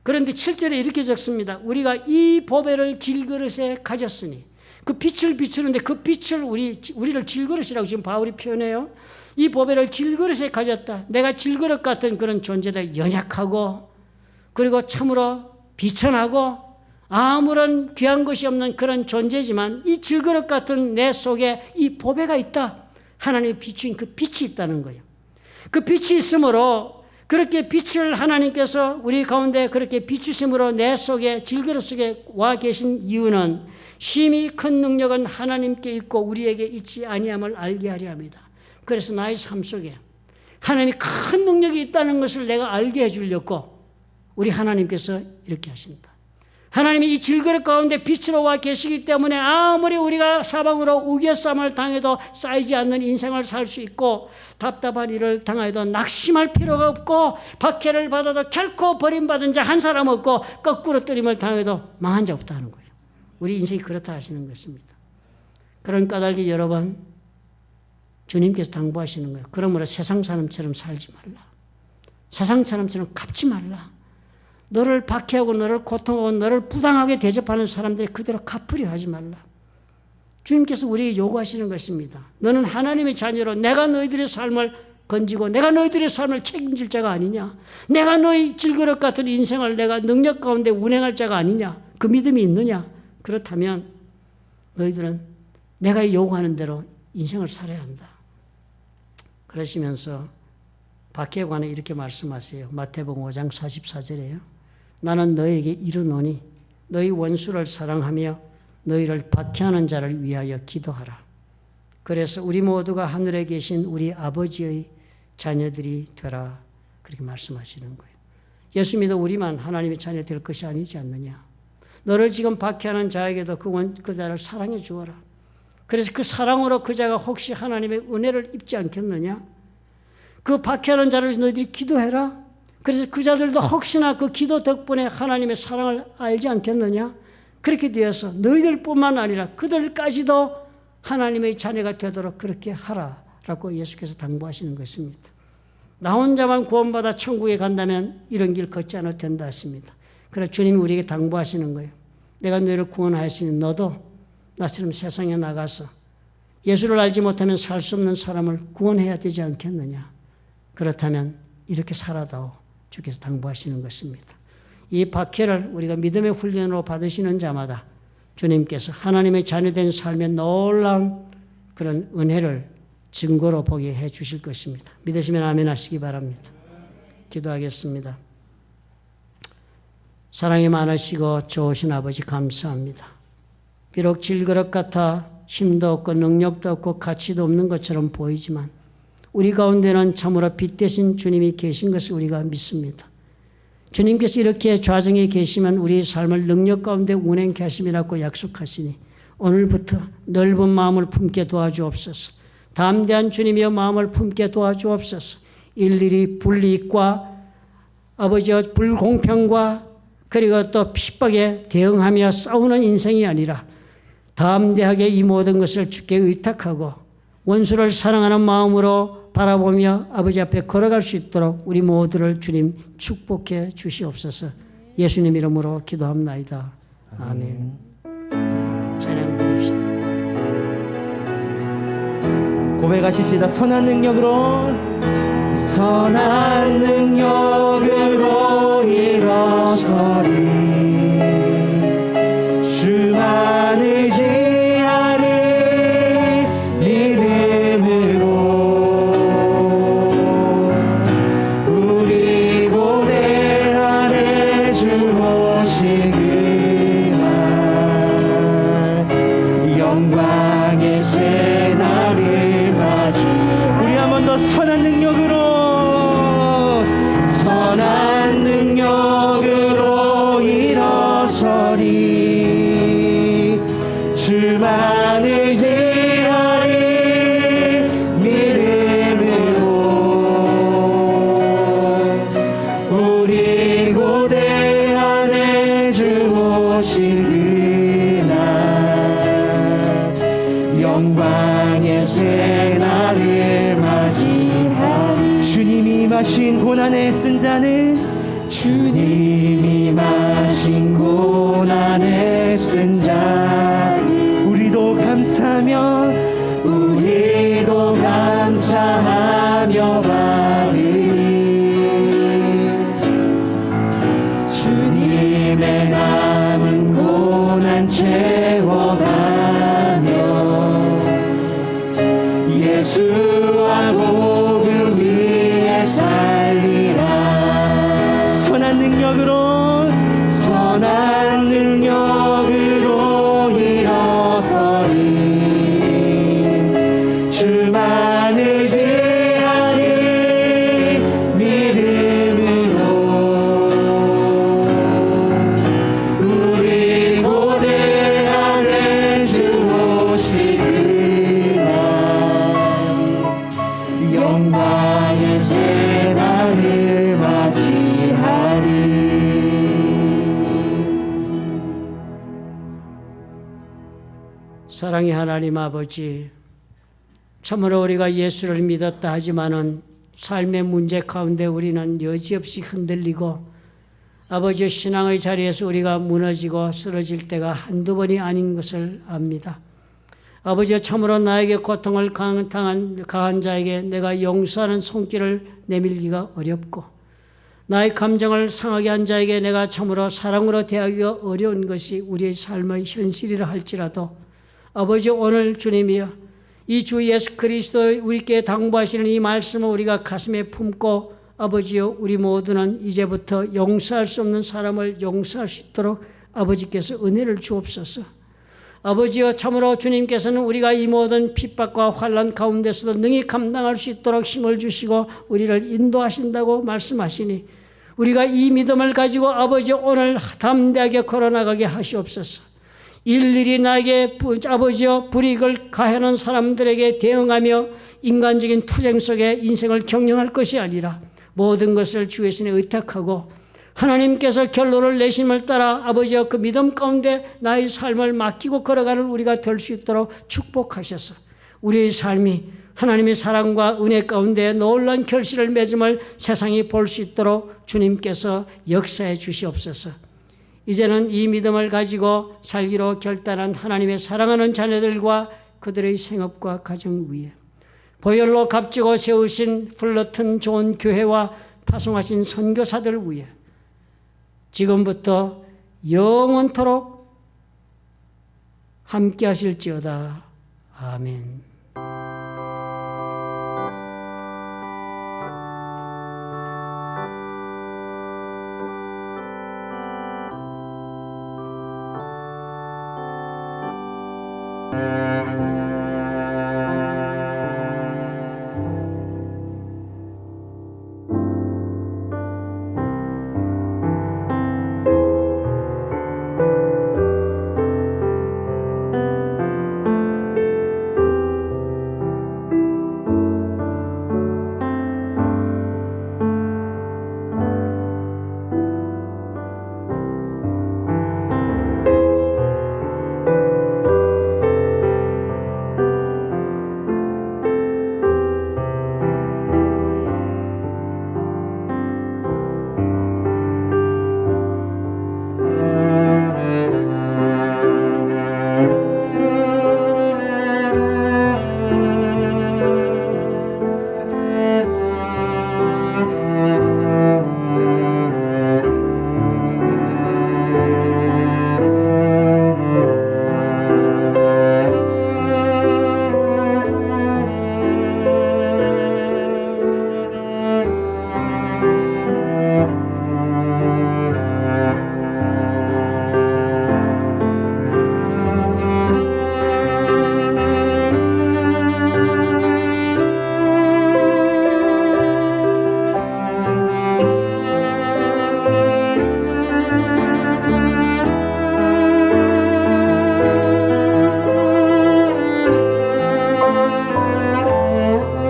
Speaker 2: 그런데 7절에 이렇게 적습니다. 우리가 이 보배를 질그릇에 가졌으니, 그 빛을 비추는데 그 빛을 우리를 질그릇이라고 지금 바울이 표현해요. 이 보배를 질그릇에 가졌다. 내가 질그릇 같은 그런 존재다. 연약하고 그리고 참으로 비천하고 아무런 귀한 것이 없는 그런 존재지만 이 질그릇 같은 내 속에 이 보배가 있다. 하나님이 비추인 그 빛이 있다는 거예요. 그 빛이 있으므로 그렇게 빛을 하나님께서 우리 가운데 그렇게 비추심으로 내 속에 질그릇 속에 와 계신 이유는 심히 큰 능력은 하나님께 있고 우리에게 있지 아니함을 알게 하려 합니다. 그래서 나의 삶 속에 하나님이 큰 능력이 있다는 것을 내가 알게 해주려고 우리 하나님께서 이렇게 하신다. 하나님이 이 질그릇 가운데 빛으로 와 계시기 때문에 아무리 우리가 사방으로 우겨쌈을 당해도 쌓이지 않는 인생을 살 수 있고 답답한 일을 당하여도 낙심할 필요가 없고 박해를 받아도 결코 버림받은 자 한 사람 없고 거꾸로 뜨림을 당해도 망한 자 없다는 거예요. 우리 인생이 그렇다 하시는 것입니다. 그런 까닭이 여러분 주님께서 당부하시는 거예요. 그러므로 세상 사람처럼 살지 말라. 세상 사람처럼 갚지 말라. 너를 박해하고 너를 고통하고 너를 부당하게 대접하는 사람들이 그대로 갚으려 하지 말라. 주님께서 우리에게 요구하시는 것입니다. 너는 하나님의 자녀로 내가 너희들의 삶을 건지고 내가 너희들의 삶을 책임질 자가 아니냐. 내가 너희 질그릇 같은 인생을 내가 능력 가운데 운행할 자가 아니냐. 그 믿음이 있느냐. 그렇다면 너희들은 내가 요구하는 대로 인생을 살아야 한다. 그러시면서 박해에 관해 이렇게 말씀하세요. 마태복음 5장 44절에요. 나는 너에게 이르노니 너희 원수를 사랑하며 너희를 박해하는 자를 위하여 기도하라. 그래서 우리 모두가 하늘에 계신 우리 아버지의 자녀들이 되라. 그렇게 말씀하시는 거예요. 예수 믿어 우리만 하나님의 자녀 될 것이 아니지 않느냐. 너를 지금 박해하는 자에게도 그 자를 사랑해 주어라. 그래서 그 사랑으로 그 자가 혹시 하나님의 은혜를 입지 않겠느냐. 그 박해하는 자를 너희들이 기도해라. 그래서 그 자들도 혹시나 그 기도 덕분에 하나님의 사랑을 알지 않겠느냐. 그렇게 되어서 너희들뿐만 아니라 그들까지도 하나님의 자녀가 되도록 그렇게 하라라고 예수께서 당부하시는 것입니다. 나 혼자만 구원받아 천국에 간다면 이런 길 걷지 않아도 된다 했습니다. 그러나 주님이 우리에게 당부하시는 거예요. 내가 너희를 구원하였으니 너도 나처럼 세상에 나가서 예수를 알지 못하면 살 수 없는 사람을 구원해야 되지 않겠느냐. 그렇다면 이렇게 살아다오. 주께서 당부하시는 것입니다. 이 박해를 우리가 믿음의 훈련으로 받으시는 자마다 주님께서 하나님의 자녀된 삶의 놀라운 그런 은혜를 증거로 보게 해 주실 것입니다. 믿으시면 아멘 하시기 바랍니다. 기도하겠습니다. 사랑이 많으시고 좋으신 아버지 감사합니다. 비록 질그릇 같아 힘도 없고 능력도 없고 가치도 없는 것처럼 보이지만 우리 가운데는 참으로 빛 되신 주님이 계신 것을 우리가 믿습니다. 주님께서 이렇게 좌정에 계시면 우리의 삶을 능력 가운데 운행케 하심이라고 약속하시니 오늘부터 넓은 마음을 품게 도와주옵소서. 담대한 주님의 마음을 품게 도와주옵소서. 일일이 불이익과 아버지의 불공평과 그리고 또 핍박에 대응하며 싸우는 인생이 아니라 담대하게 이 모든 것을 주께 의탁하고 원수를 사랑하는 마음으로 바라보며 아버지 앞에 걸어갈 수 있도록 우리 모두를 주님 축복해 주시옵소서. 예수님 이름으로 기도합나이다. 아멘. 찬양 드립시다.
Speaker 1: 고백하십시다. 선한 능력으로, 선한 능력으로 일어서리, 주만 의지하리, 믿음으로 우리 고대 안에 주 오실 그날, 영광의 새날을 맞이. 우리 한 번 더 선한 능력으로, 선한 능력으로 일어서리, 주만 의지하리, 믿음으로 우리 고대 안에 주 오실 그날, 영광의 새날을 맞이하리. 주님이 마신 고난에 쓴 잔을, 주님이 마신 고난에 쓴 잔, 우리도 감사하며, 우리도 감사하며 받으리. 주님의 남은 고난 채워가며 예수와 복을 위해 살리라. 선한 능력으로, 선한 능력으로 일어서리, 주만 의지하리, 믿음으로 우리 고대 안에 주 오실 그날, 영광의 새날을 맞이하리.
Speaker 2: 사랑의 하나님 아버지, 참으로 우리가 예수를 믿었다 하지만은 삶의 문제 가운데 우리는 여지없이 흔들리고, 아버지의 신앙의 자리에서 우리가 무너지고 쓰러질 때가 한두 번이 아닌 것을 압니다. 아버지여, 참으로 나에게 고통을 가한 자에게 내가 용서하는 손길을 내밀기가 어렵고, 나의 감정을 상하게 한 자에게 내가 참으로 사랑으로 대하기가 어려운 것이 우리의 삶의 현실이라 할지라도, 아버지, 오늘 주님이여, 이 주 예수 그리스도의 우리께 당부하시는 이 말씀을 우리가 가슴에 품고, 아버지여, 우리 모두는 이제부터 용서할 수 없는 사람을 용서할 수 있도록 아버지께서 은혜를 주옵소서. 아버지여, 참으로 주님께서는 우리가 이 모든 핍박과 환난 가운데서도 능히 감당할 수 있도록 힘을 주시고 우리를 인도하신다고 말씀하시니, 우리가 이 믿음을 가지고 아버지 오늘 담대하게 걸어나가게 하시옵소서. 일일이 나에게 아버지여 불이익을 가하는 사람들에게 대응하며 인간적인 투쟁 속에 인생을 경영할 것이 아니라 모든 것을 주의 손에 의탁하고 하나님께서 결론을 내심을 따라 아버지여 그 믿음 가운데 나의 삶을 맡기고 걸어가는 우리가 될 수 있도록 축복하셔서 우리의 삶이 하나님의 사랑과 은혜 가운데 놀라운 결실을 맺음을 세상이 볼 수 있도록 주님께서 역사해 주시옵소서. 이제는 이 믿음을 가지고 살기로 결단한 하나님의 사랑하는 자녀들과 그들의 생업과 가정 위에 보혈로 값지고 세우신 풀러튼 좋은 교회와 파송하신 선교사들 위에 지금부터 영원토록 함께 하실지어다. 아멘.